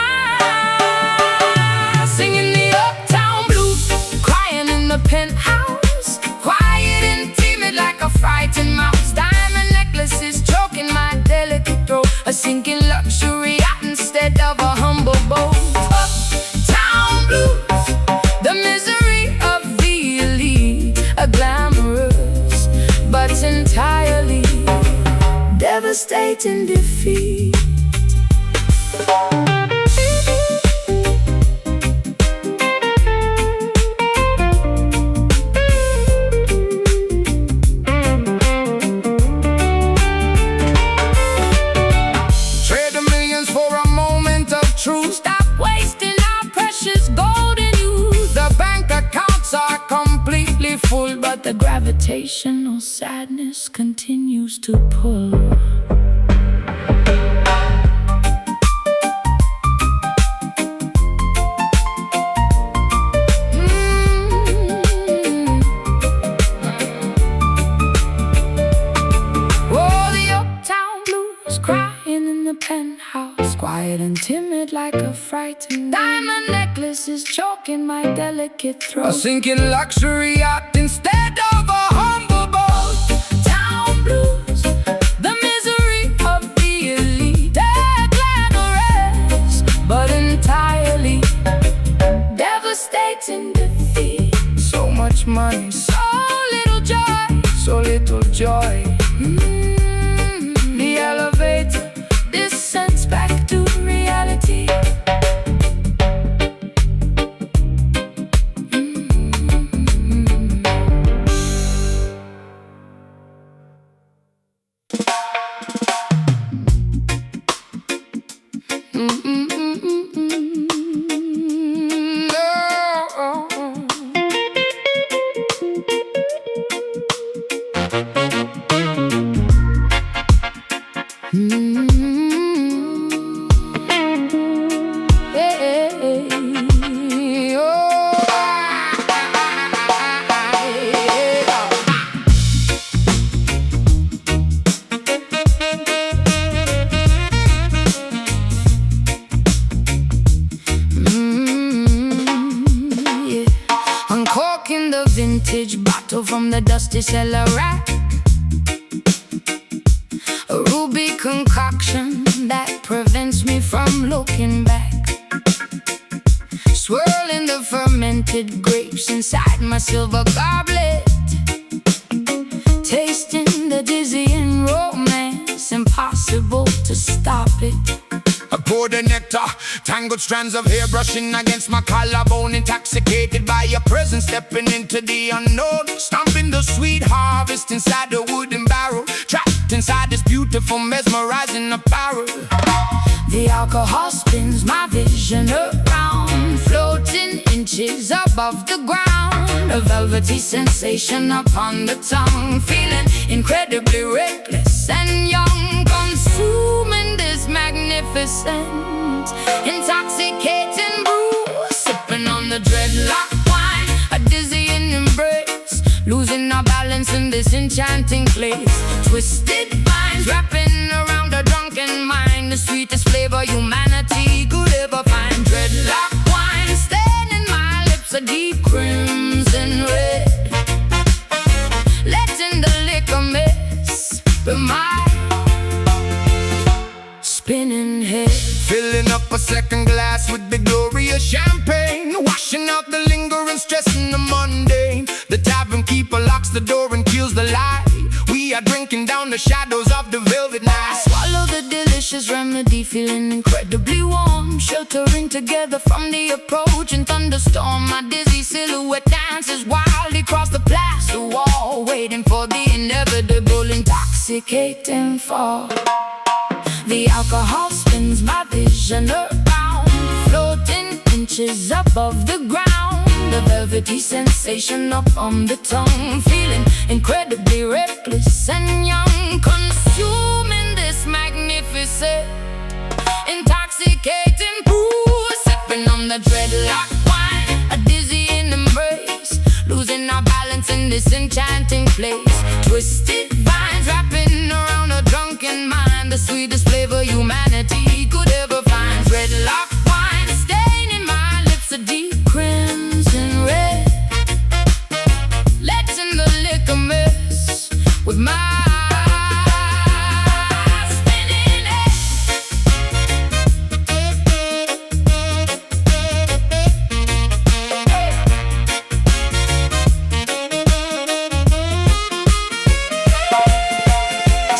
Singing the uptown blues, crying in the penthouse, quiet and timid like a frightened mouse. Diamond necklaces choking my delicate throat, a sinking luxury yacht instead of a humble boat. Uptown blues, the misery of the elite, a glamorous but entirely devastating defeat. Trade the millions for a moment of truth. Stop wasting our precious golden youth. The bank accounts are completely full, But the gravitational sadness continues to pull. Oh, the uptown blues, crying in the penthouse, quiet and timid like a frightened diamond necklaces choking my delicate a throat. sinking luxury yacht instead of a humble boat. Town blues, the misery of the elite, they're glamorous but entirely devastating defeat. So much money, So little joy, so little joy. the elevator descends back to reality. Uncorking the vintage bottle from the dusty cellar rack, a ruby concoction that prevents me from looking back. Swirling the fermented grapes inside my silver goblet, tasting the dizzying romance, impossible to stop it. I pour the nectar, tangled strands of hair brushing against my collarbone, intoxicated by your presence, stepping into the unknown, stomping the sweet harvest inside the wooden barrel, trapped inside this beautiful, mesmerizing apparel. The alcohol spins my vision around, floating inches above the ground, a velvety sensation upon the tongue, feeling incredibly reckless and young, consuming this magnificent, intoxicating brew, sipping on the dreadlock wine, a dizzying embrace, losing our balance in this enchanting place. Twisted vines wrapping around a drunken mind, the sweetest flavor humanity could ever find. Dreadlock wine staining my lips a deep crimson red, letting the liquor mist be my spinning head. Filling up a second glass with the glorious champagne, washing out the lingering stress and the mundane. The tavern keeper locks the door and kills the light. We are drinking down the shadows of the velvet night. Swallow the delicious delicious remedy, feeling incredibly warm, sheltering together from the approaching thunderstorm. My dizzy silhouette dances wildly across the plaster wall, waiting for the inevitable intoxicating fall. The alcohol spins my vision around, floating inches above the ground. The velvety sensation up on the tongue, feeling incredibly reckless and young, consuming this magnificent, intoxicating brew, sipping on the dreadlock wine, a dizzying embrace, losing our balance in this enchanting place. Twisted vines wrapping around a drunken mind, the sweetest flavor humanity could ever find. Dreadlock wine staining my lips a deep crimson red, letting the liquor mess with my spinning head.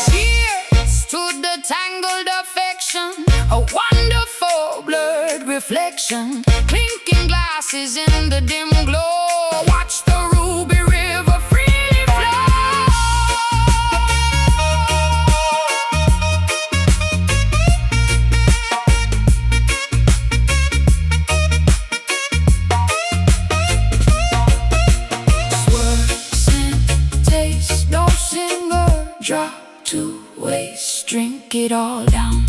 Cheers to the tangled affection, a wonderful blurred reflection, clinking glasses in the dim glow. Watch the ruby river freely flow. Swerve, scent, taste, no single drop to waste. Drink it all down,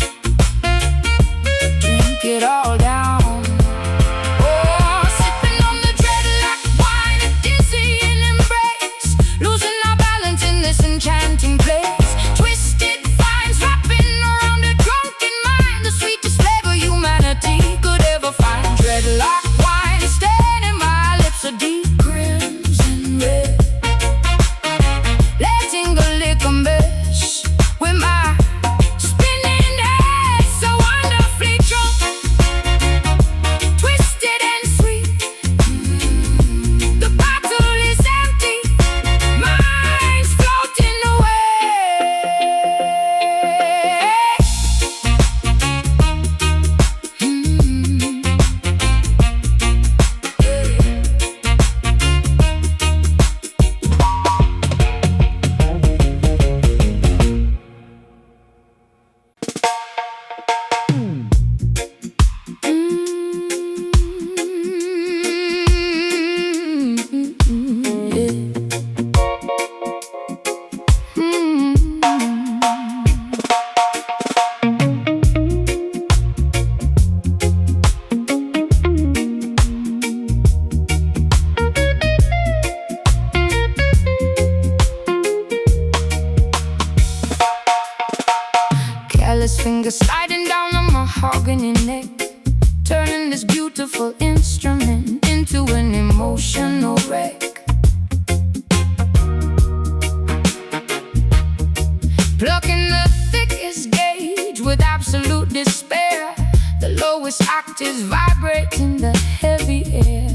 drink it all down. Oh, sipping on the dreadlock wine, a dizzying embrace, losing our balance in this enchanting place. Twisted vines wrapping around a drunken mind, the sweetest flavor humanity could ever find. Dreadlock wine staining my lips a deep crimson red, letting the liquor mesh with my spinning head. So wonderfully drunk, twisted and sweet. The bottle is empty, mine's floating away. Careless fingers sliding down the mahogany neck, turning this beautiful instrument into an emotional wreck. Plucking the thickest gauge with absolute despair, the lowest octaves vibrating the heavy air.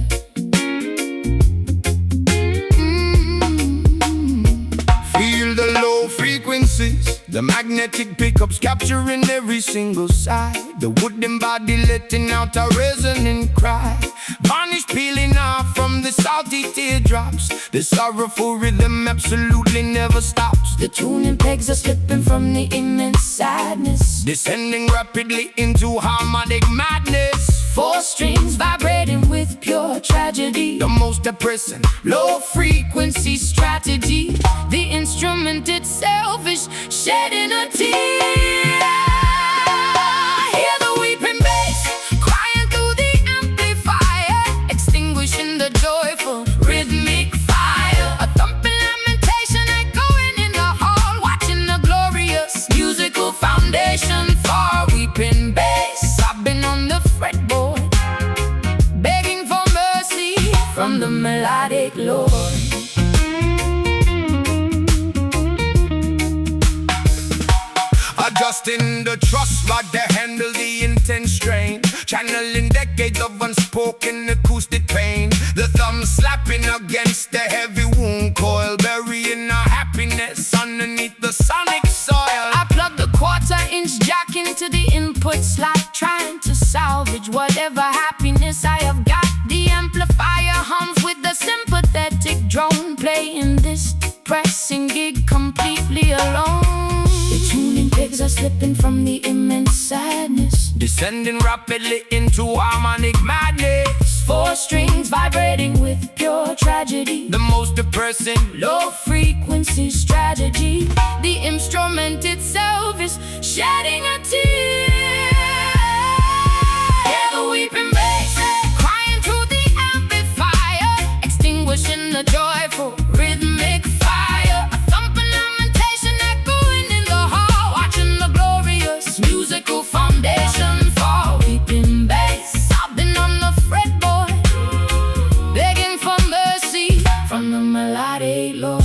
Feel the low frequencies, the magnetic pickups capturing every single side, the wooden body letting out a resonant cry, varnish peeling off from the salty teardrops. The sorrowful rhythm absolutely never stops. The tuning pegs are slipping from the immense sadness, descending rapidly into harmonic madness. four strings vibrating with pure tragedy, The most depressing low frequency strategy. The instrument itself is shedding a tear. Hear the weeping bass crying through the amplifier, extinguishing the joyful rhythmic fire. A thumping lamentation echoing in the hall, watching the glorious musical foundation for weeping bass. I've been on the fretboard, begging for mercy from the melodic Lord. Adjusting the truss rod to handle the intense strain, channeling decades of unspoken acoustic pain. The thumb slapping against the heavy wound coil, burying our happiness underneath the sonic soil. I plug the quarter-inch jack into inputs like trying to salvage whatever happiness I have got. The amplifier hums with the sympathetic drone, playing this depressing gig completely alone. The tuning pegs are slipping from the immense sadness, descending rapidly into harmonic madness. 4 strings vibrating with pure tragedy, The most depressing low frequency strategy. The instrument itself is shedding a tear. Hear the weeping bass crying through the amplifier, extinguishing the joyful rhythmic fire. A thumping lamentation echoing in the hall, watching the glorious musical foundation fall. Weeping bass sobbing on the fretboard, begging for mercy from the melodic Lord.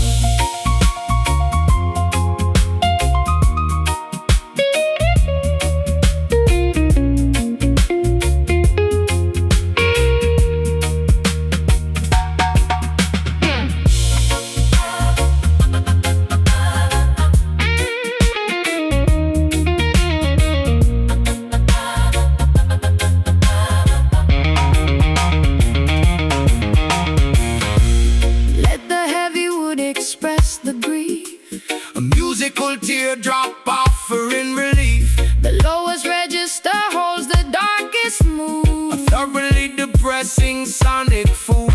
Express the grief, a musical teardrop offering relief. the lowest register holds the darkest mood. A thoroughly depressing sonic fool.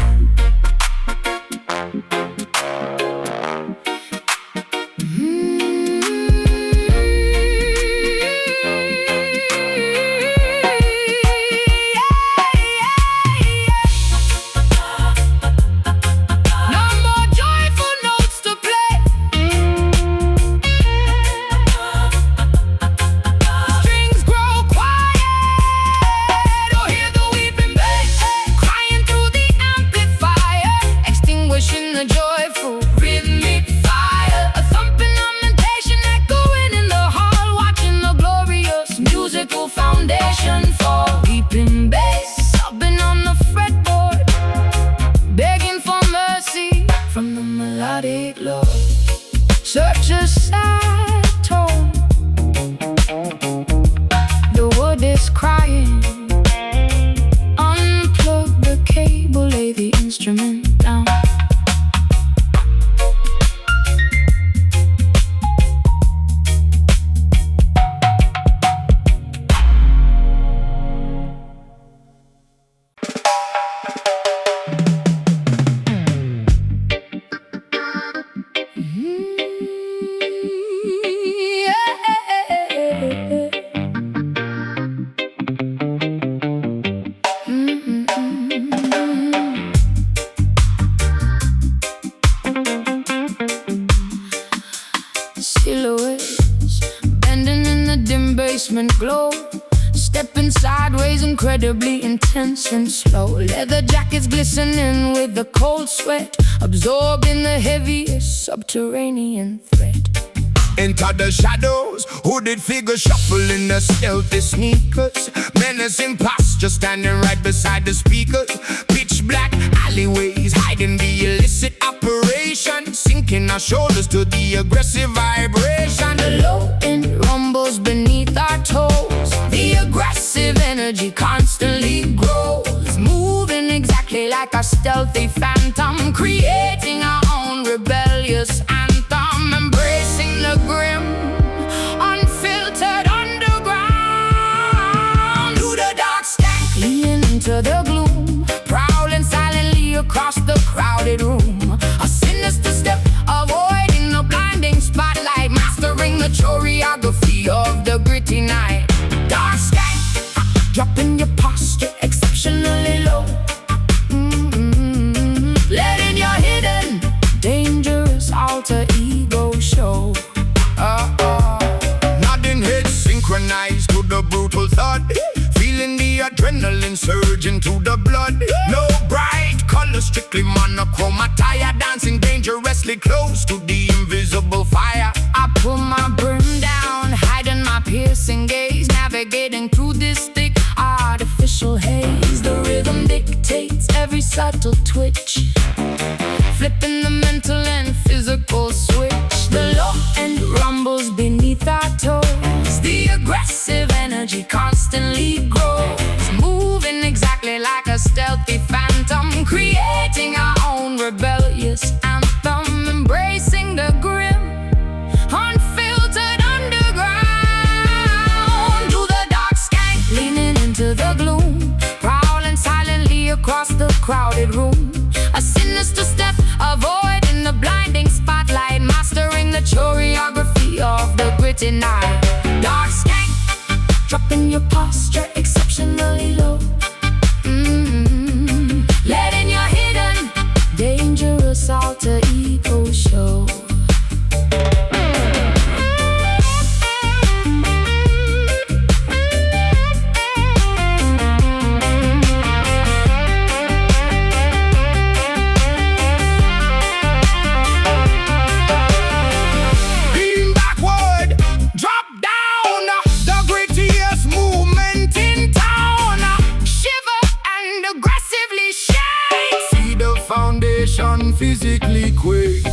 Foundation for weeping bass, sobbing on the fretboard, begging for mercy from the melodic Lord. Such a sad tone, the wood is crying. Unplug the cable, lay the instrument down. Silhouettes bending in the dim basement glow, stepping sideways, incredibly intense and slow. Leather jackets glistening with the cold sweat, absorbing the heaviest subterranean threat. Enter the shadows, hooded figures shuffling the stealthy sneakers. Menacing posture standing right beside the speakers. Pitch black alleyways hiding the illicit operation, sinking our shoulders to the aggressive vibration. The low end rumbles beneath our toes, the aggressive energy constantly grows, moving exactly like a stealthy phantom, creating our own rebellious anthem, embracing the grim, unfiltered underground. Through the dark stank, leaning into the gloom, prowling silently across the crowded room. A sinister step, avoiding the blinding spotlight, mastering the choreography of the gritty night. Dark stank, dropping your posture exceptionally low, letting your hidden, dangerous alter ego show. Nodding heads synchronized to the brutal thud, feeling the adrenaline surge into the blood. No bright colors, strictly monochrome attire, dancing dangerously close to the invisible fire. I pull my brim down, hiding my piercing gaze, navigating through this thick artificial haze. The rhythm dictates every subtle twitch, flipping the mental and physical switch. The low end rumbles beneath our toes, the aggressive energy energy constantly grows, moving exactly like a stealthy phantom, creating our own rebellious anthem, embracing the grim, unfiltered underground. Do the dark skank, leaning into the gloom, prowling silently across the crowded room. A sinister step, avoiding the blinding spotlight, mastering the choreography of the gritty night. Dark skank, dropping your posture exceptionally low. Letting your hidden, dangerous alter ego show. Physically quick.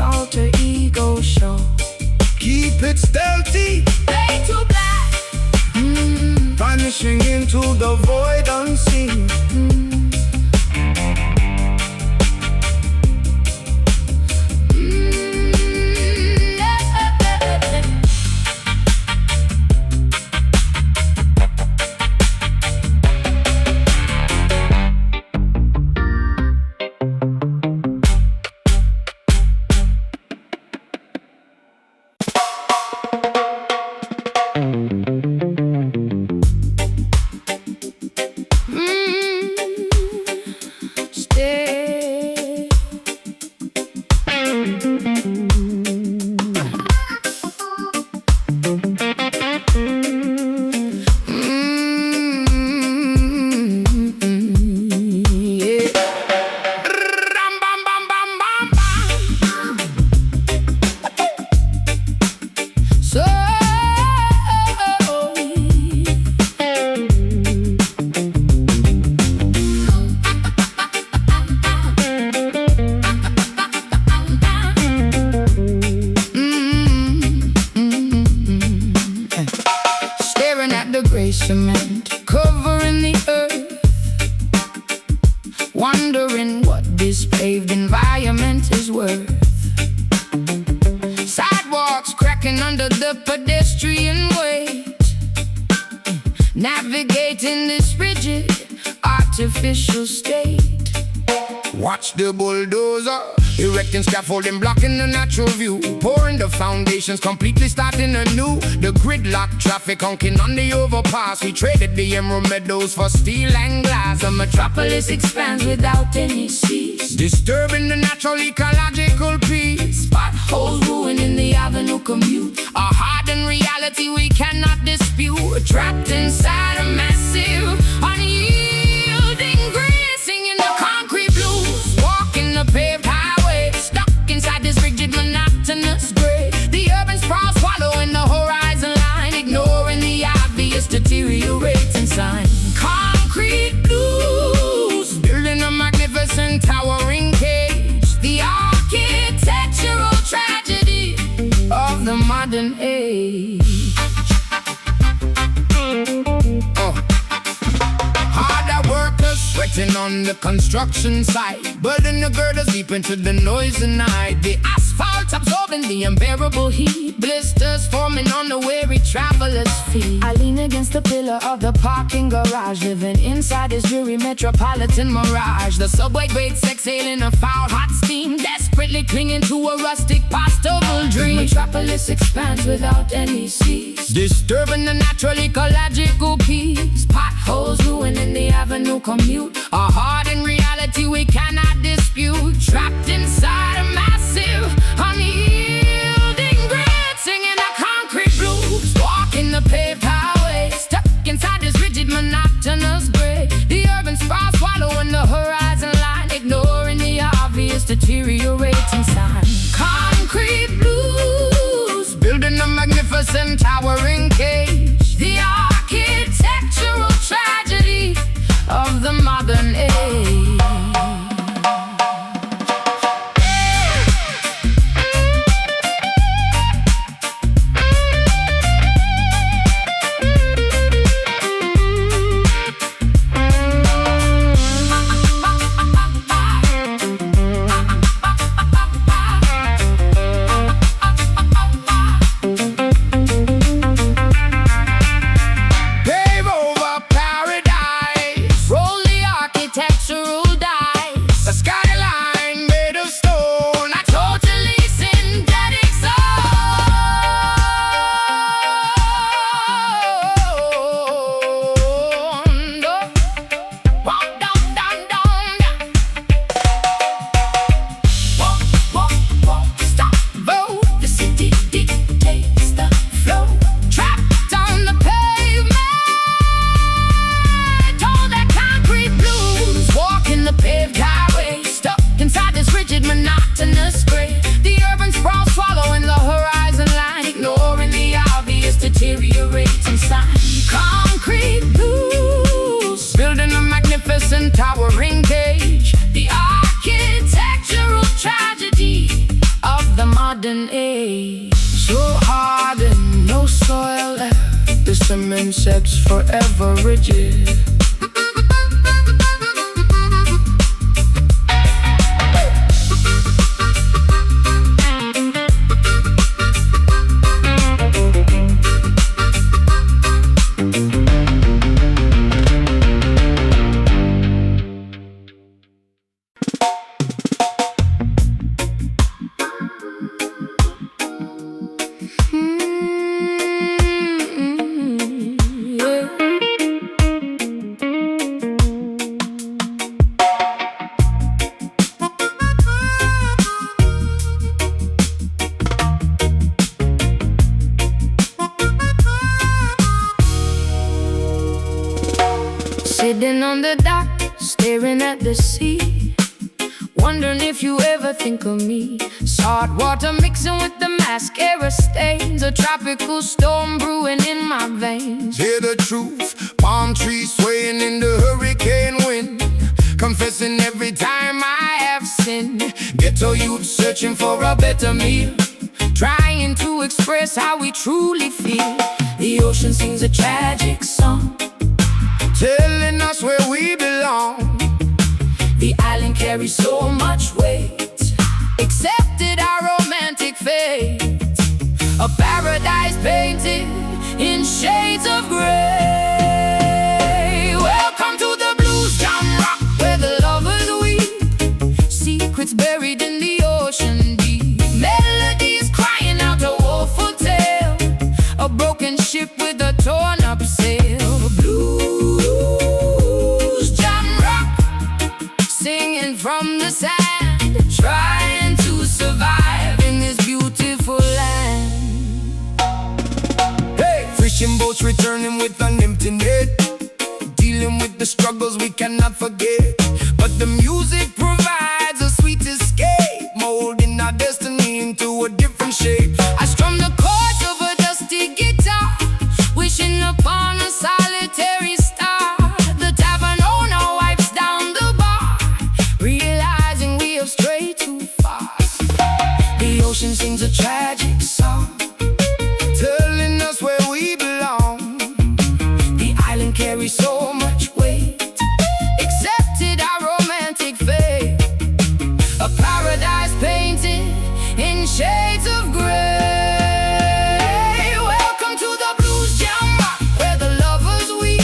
Alter ego show. Keep it stealthy, fade to black, vanishing into the void unseen. Cement covering the earth, wondering what this paved environment is worth. Sidewalks cracking under the pedestrian weight, navigating this rigid, artificial state. Watch the bulldozer erecting scaffolding, blocking the natural view, pouring the foundations, completely starting anew. The gridlock traffic honking on the overpass. We traded the emerald meadows for steel and glass. The metropolis expands without any cease, disturbing the natural ecological peace. Potholes ruining the avenue commute, a hardened reality we cannot dispute. trapped inside a massive, unyielding grid, singing the concrete blues, walking the paved highway, stuck inside this rigid, monotonous grid. The urban sprawl swallowing the horizon line, ignoring the obvious deteriorating sign. Concrete blues, building a magnificent towering cage, the architectural tragedy of the modern age. Harder workers sweating on the construction site, burden the girders deep into the noisy night. The asphalt absorbing the unbearable heat, blisters forming on the weary traveler's feet. I lean against the pillar of the parking garage, living inside this dreary metropolitan mirage. The subway grates exhaling a foul hot steam, desperately clinging to a rustic possible dream. metropolis expands without any seas, disturbing the natural ecological peace. Potholes ruining the avenue commute, a hardened reality we cannot dispute. Trapped inside a massive, unyielding grid, singing a concrete blues, walking the paved highway, stuck inside this rigid, monotonous grid. The urban sprawl swallowing the horizon line, ignoring the obvious deteriorating sign. Concrete blues, building a magnificent towering cage, the architectural tragedy of the modern age. Monotonous grid, the urban sprawl swallowing the horizon line, ignoring the obvious deteriorating sign. Concrete blues, building a magnificent towering cage, the architectural tragedy of the modern age. So hard and no soil left, the cement sets forever rigid. Sitting on the dock, staring at the sea, wondering if you ever think of me. Salt water mixing with the mascara stains, a tropical storm brewing in my veins. Hear the truth, palm trees swaying in the hurricane wind, confessing every time I have sinned. Ghetto youth searching for a better meal, trying to express how we truly feel. The ocean sings a tragic song, telling us where we belong. The island carries so much weight, accepted our romantic fate, a paradise painted in shades of gray. Welcome to the blues jam rock, where the lovers weep, secrets buried in the ocean deep, melodies crying out a woeful tale, a broken ship with a torn up sail. Blues jam rock, singing from the sand, trying to survive in this beautiful land. Hey, fishing boats returning with an empty net, dealing with the struggles we cannot forget. But the music provides a sweet escape, molding our destiny into a different shape. I strum the chords of a dusty guitar, wishing upon a solitary star. The tavern owner wipes down the bar, realizing we have strayed too far. The ocean sings a tragic song, telling us where we belong. the island carries so much weight, accepted our romantic fate, a paradise painted in shades of gray. Welcome to the blues jam rock, where the lovers weep,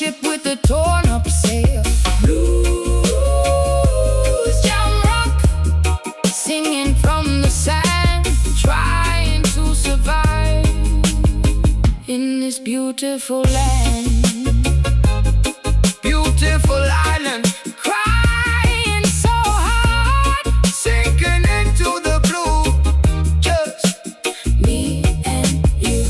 ship with a torn up sail. Blues, jam rock, singing from the sand, trying to survive in this beautiful land. Beautiful island, crying so hard, sinking into the blue, just me and you.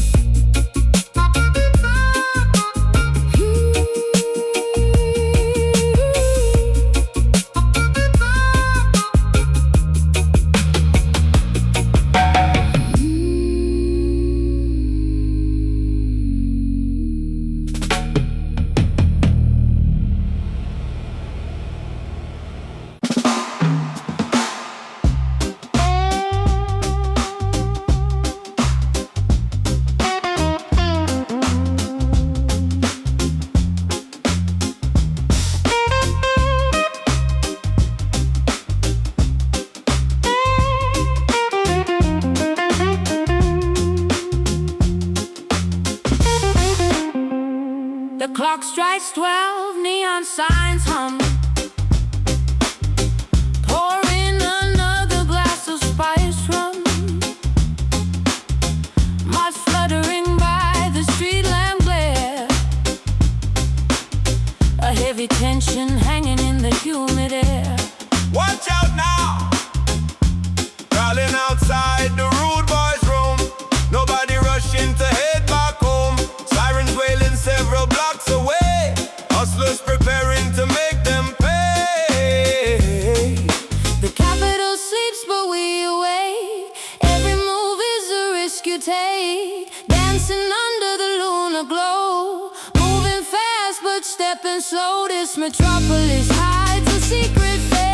The clock strikes 12, neon signs hum. Pour in another glass of spice rum. Moths fluttering by the street lamp glare. A heavy tension hanging in the humid air. Watch out now! Crawling outside the rude boys' room. Nobody rushing to head back home. Sirens wailing several blocks away. Hustlers preparing to make them pay. The capital sleeps but we awake. Every move is a risk you take. Dancing under the lunar glow. Moving fast but stepping slow. This metropolis hides a secret face.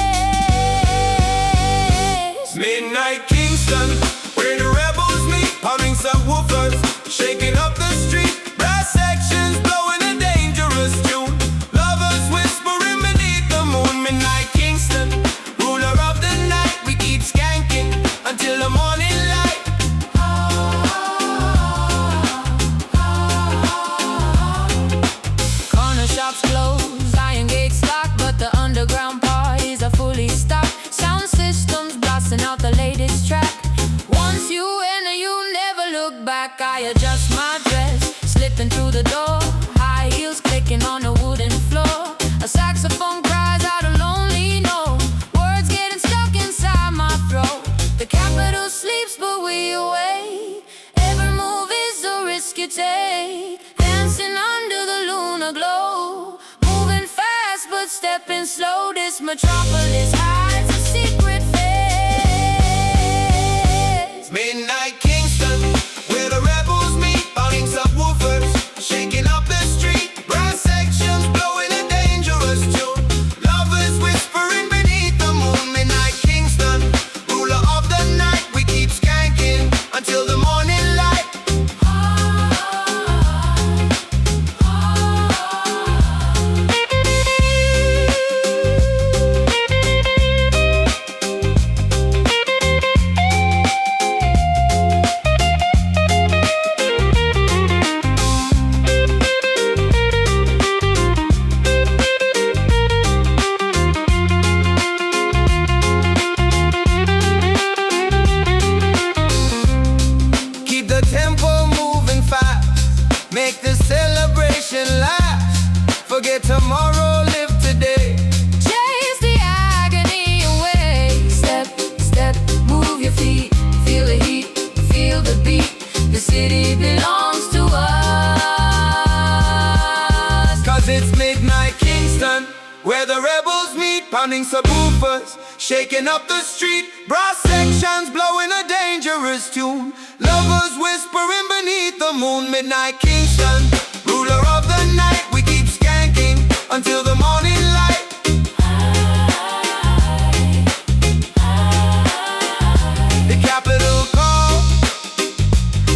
Midnight Kingston, where the rebels meet. Pounding subwoofers, shaking up the street. Brass sections blowing a dangerous tune. Lovers whispering beneath the moon. Midnight Kingston, ruler of the night. We keep skanking until the morning light. Corner shops closed, iron gates locked, but the underground parties are fully stocked. Sound systems blasting out the latest track. Once you enter, you never look back. I adjust my dress, slipping through the door. High heels clicking on the wooden floor. A saxophone cries out a lonely note. Words getting stuck inside my throat. The capital sleeps but we awake. Every move is a risk you take. Dancing under the lunar glow. Moving fast but stepping slow. This metropolis hides a secret face. Midnight Kingston, where the rebels meet. Pounding subwoofers, shaking up the street. Brass sections blowing a dangerous tune. Lovers whispering beneath the moon. Midnight Kingston, ruler of the night. We keep skanking until the morning light. Keep the tempo moving fast. Make the celebration last. Forget tomorrow, live today. Chase the agony away. Step, step, move your feet. Feel the heat, feel the beat. The city belongs to us. Cause it's Midnight Kingston, where the rebels meet. Pounding subwoofers, shaking up the street. Brass sections blowing a dangerous tune. Lovers whispering beneath the moon. Midnight Kingston, ruler of the night. We keep skanking until the morning light. The capital call,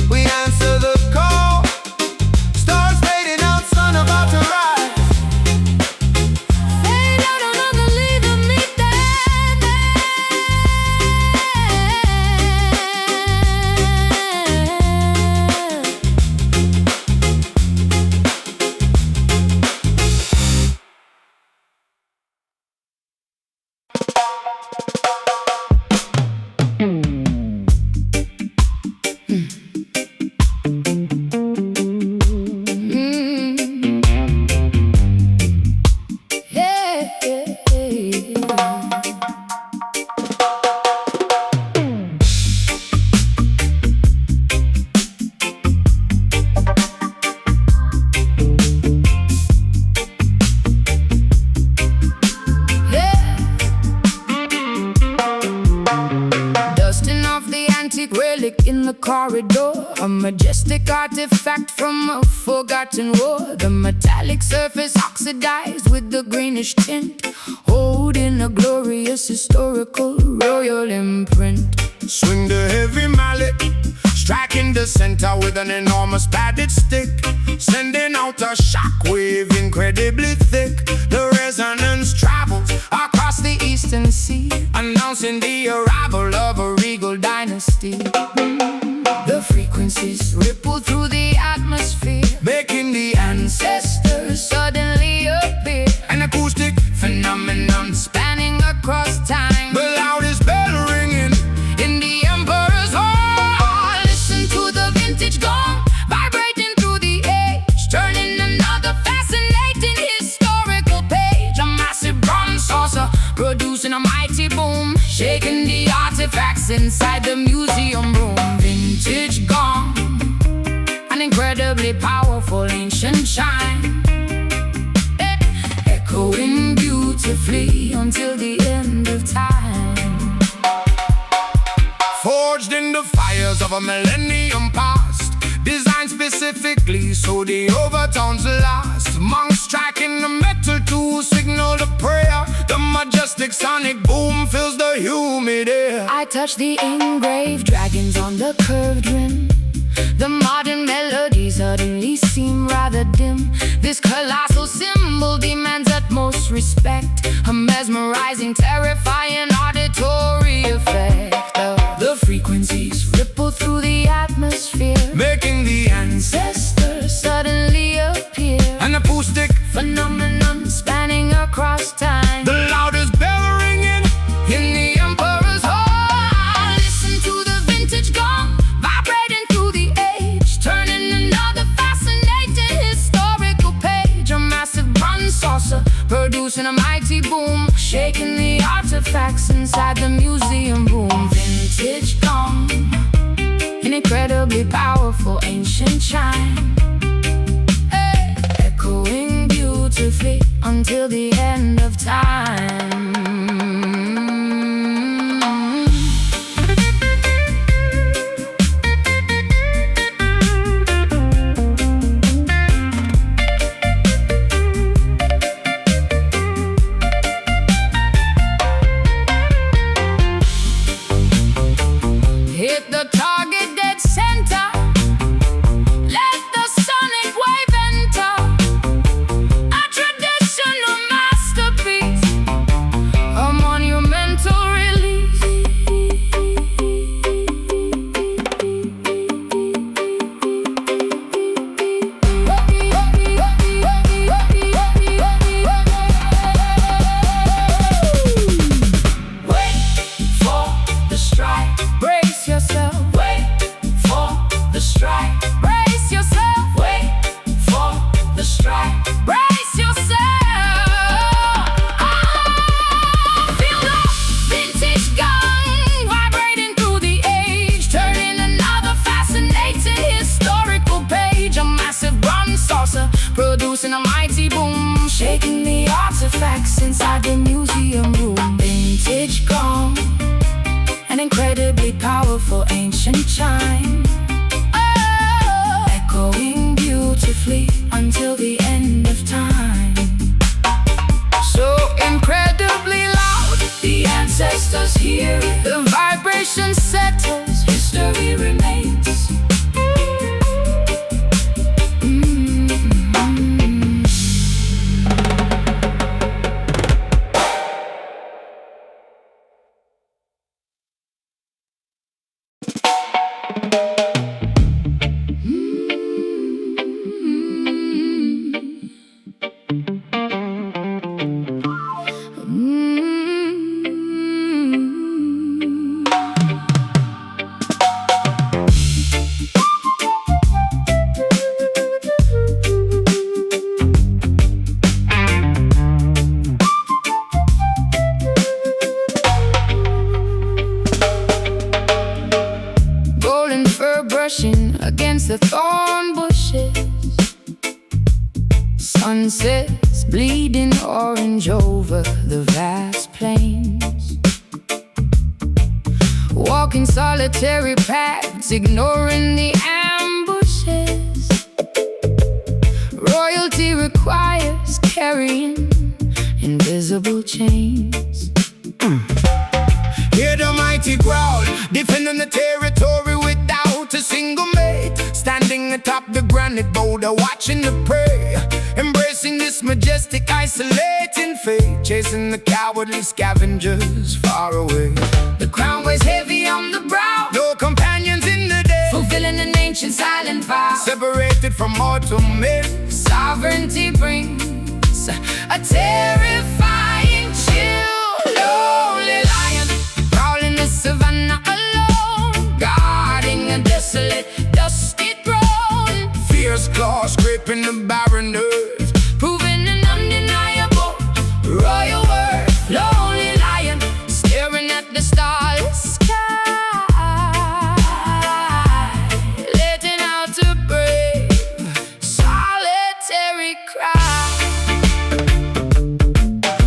we answer the call. Stars fading out, sun about to rise. Fade out another lead of midnight. majestic artifact from a forgotten war. The metallic surface oxidized with the greenish tint, holding a glorious historical royal imprint. Swing the heavy mallet, striking the center with an enormous padded stick, sending out a shockwave incredibly thick. The resonance travels across the eastern sea, announcing the arrival of a regal dynasty. The frequencies ripple through the atmosphere, making the ancestors suddenly appear. An acoustic phenomenon spanning across time, the loudest bell ringing in the emperor's hall. Listen to the vintage gong vibrating through the age, turning another fascinating historical page. A massive bronze saucer producing a mighty boom, shaking the artifacts inside the museum room. Vintage gong, an incredibly powerful ancient chime, echoing beautifully until the end of time. Forged in the fires of a millennium past, designed specifically so the overtones last. Monks striking the metal to signal the prayer. The majestic sonic boom fills the humid air. I touch the engraved dragons on the curved rim. The modern melodies suddenly seem rather dim. This colossal symbol demands utmost respect, a mesmerizing, terrifying auditory effect. The frequencies ripple through the atmosphere, making the ancestors suddenly appear. An acoustic phenomenon spanning across time, the loudest bell ringing in the emperor's hall. Listen to the vintage gong vibrating through the age, turning another fascinating historical page. A massive bronze saucer producing a mighty boom, shaking the artifacts inside the museum room. Vintage gong, an incredibly powerful ancient chime, echoing beautifully until the end of time. Hit the target dead center, let the sonic wave enter. A traditional masterpiece, a monumental release. Wait for the strike, brace yourself. Wait for the strike, brace yourself. Wait for the strike, brace yourself. Feel the vintage gong vibrating through the age, turning another fascinating historical page. A massive bronze saucer producing a mighty boom, shaking the artifacts inside the museum room. Vintage gong, an incredibly powerful ancient chime, echoing beautifully until the end of time. So incredibly loud, the ancestors hear it. The vibration settles, history remains. Brushing against the thorn bushes, sunsets bleeding orange over the vast plains. Walking solitary paths, ignoring the amber Royalty requires carrying invisible chains. Hear the mighty growl, defending the territory without a single mate. Standing atop the granite boulder, watching the prey. Embracing this majestic, isolating fate. Chasing the cowardly scavengers far away. The crown weighs heavy on the brow, No companions in the day, fulfilling an ancient silent vow. separated from mortal men. Sovereignty brings a terrifying chill. Lonely lion, prowling the savannah alone, guarding a desolate, dusty throne. Fierce claws scraping the barren earth, Proving an undeniable royal worth. Lonely lion, staring at the starless sky, letting out a brave, solitary cry.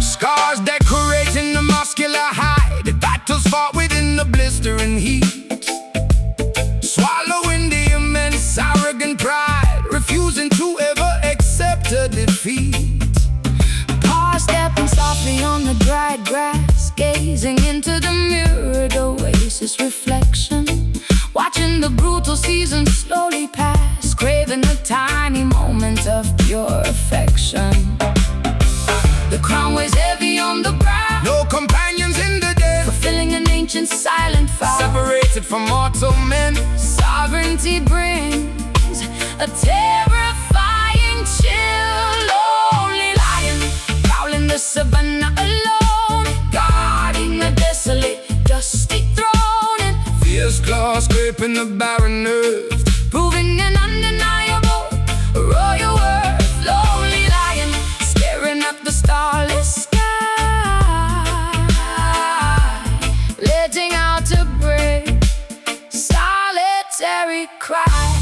scars decorating the muscular hide. Battles fought within the blistering heat, swallowing the immense arrogant pride, refusing to ever accept a defeat. Paws stepping softly on the dried grass, gazing into the mirrored oasis reflection, watching the brutal season slowly pass, craving a tiny moment of pure affection. The crown weighs heavy on the brow, No companions in the day, fulfilling an ancient silent vow. separated from mortal men. Sovereignty brings a terrifying chill. Lonely lion, prowling the savannah alone, guarding a desolate, dusty throne. And Fierce claws scraping the barren earth, proving an undeniable royal worth. Lonely lion, staring at the starless sky, letting out a brave, solitary cry.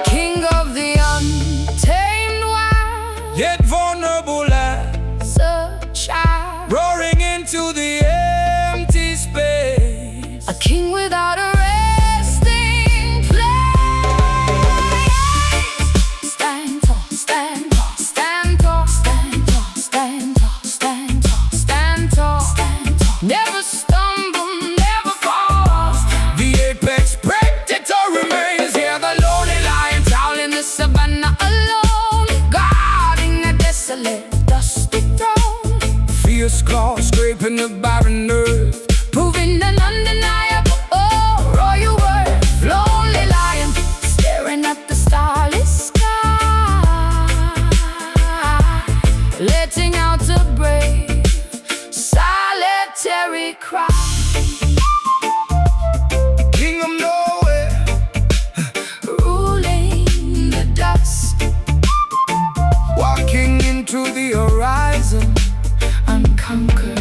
King of the untamed wild, yet vulnerable as a child, roaring into the empty space. a king without a resting place. Stand tall, stand tall, stand tall, stand tall, stand tall, stand tall, stand tall, stand tall. Never stumble, never fall. The apex predator remains here, the lonely lion, Prowling the savannah alone, guarding a desolate, dusty throne. fierce claws scraping the barren earth, Proving an undeniable royal worth. Lonely lion, staring at the starless sky, letting out a brave, solitary cry. king of nowhere, Ruling the dust, walking into the horizon. unconquered.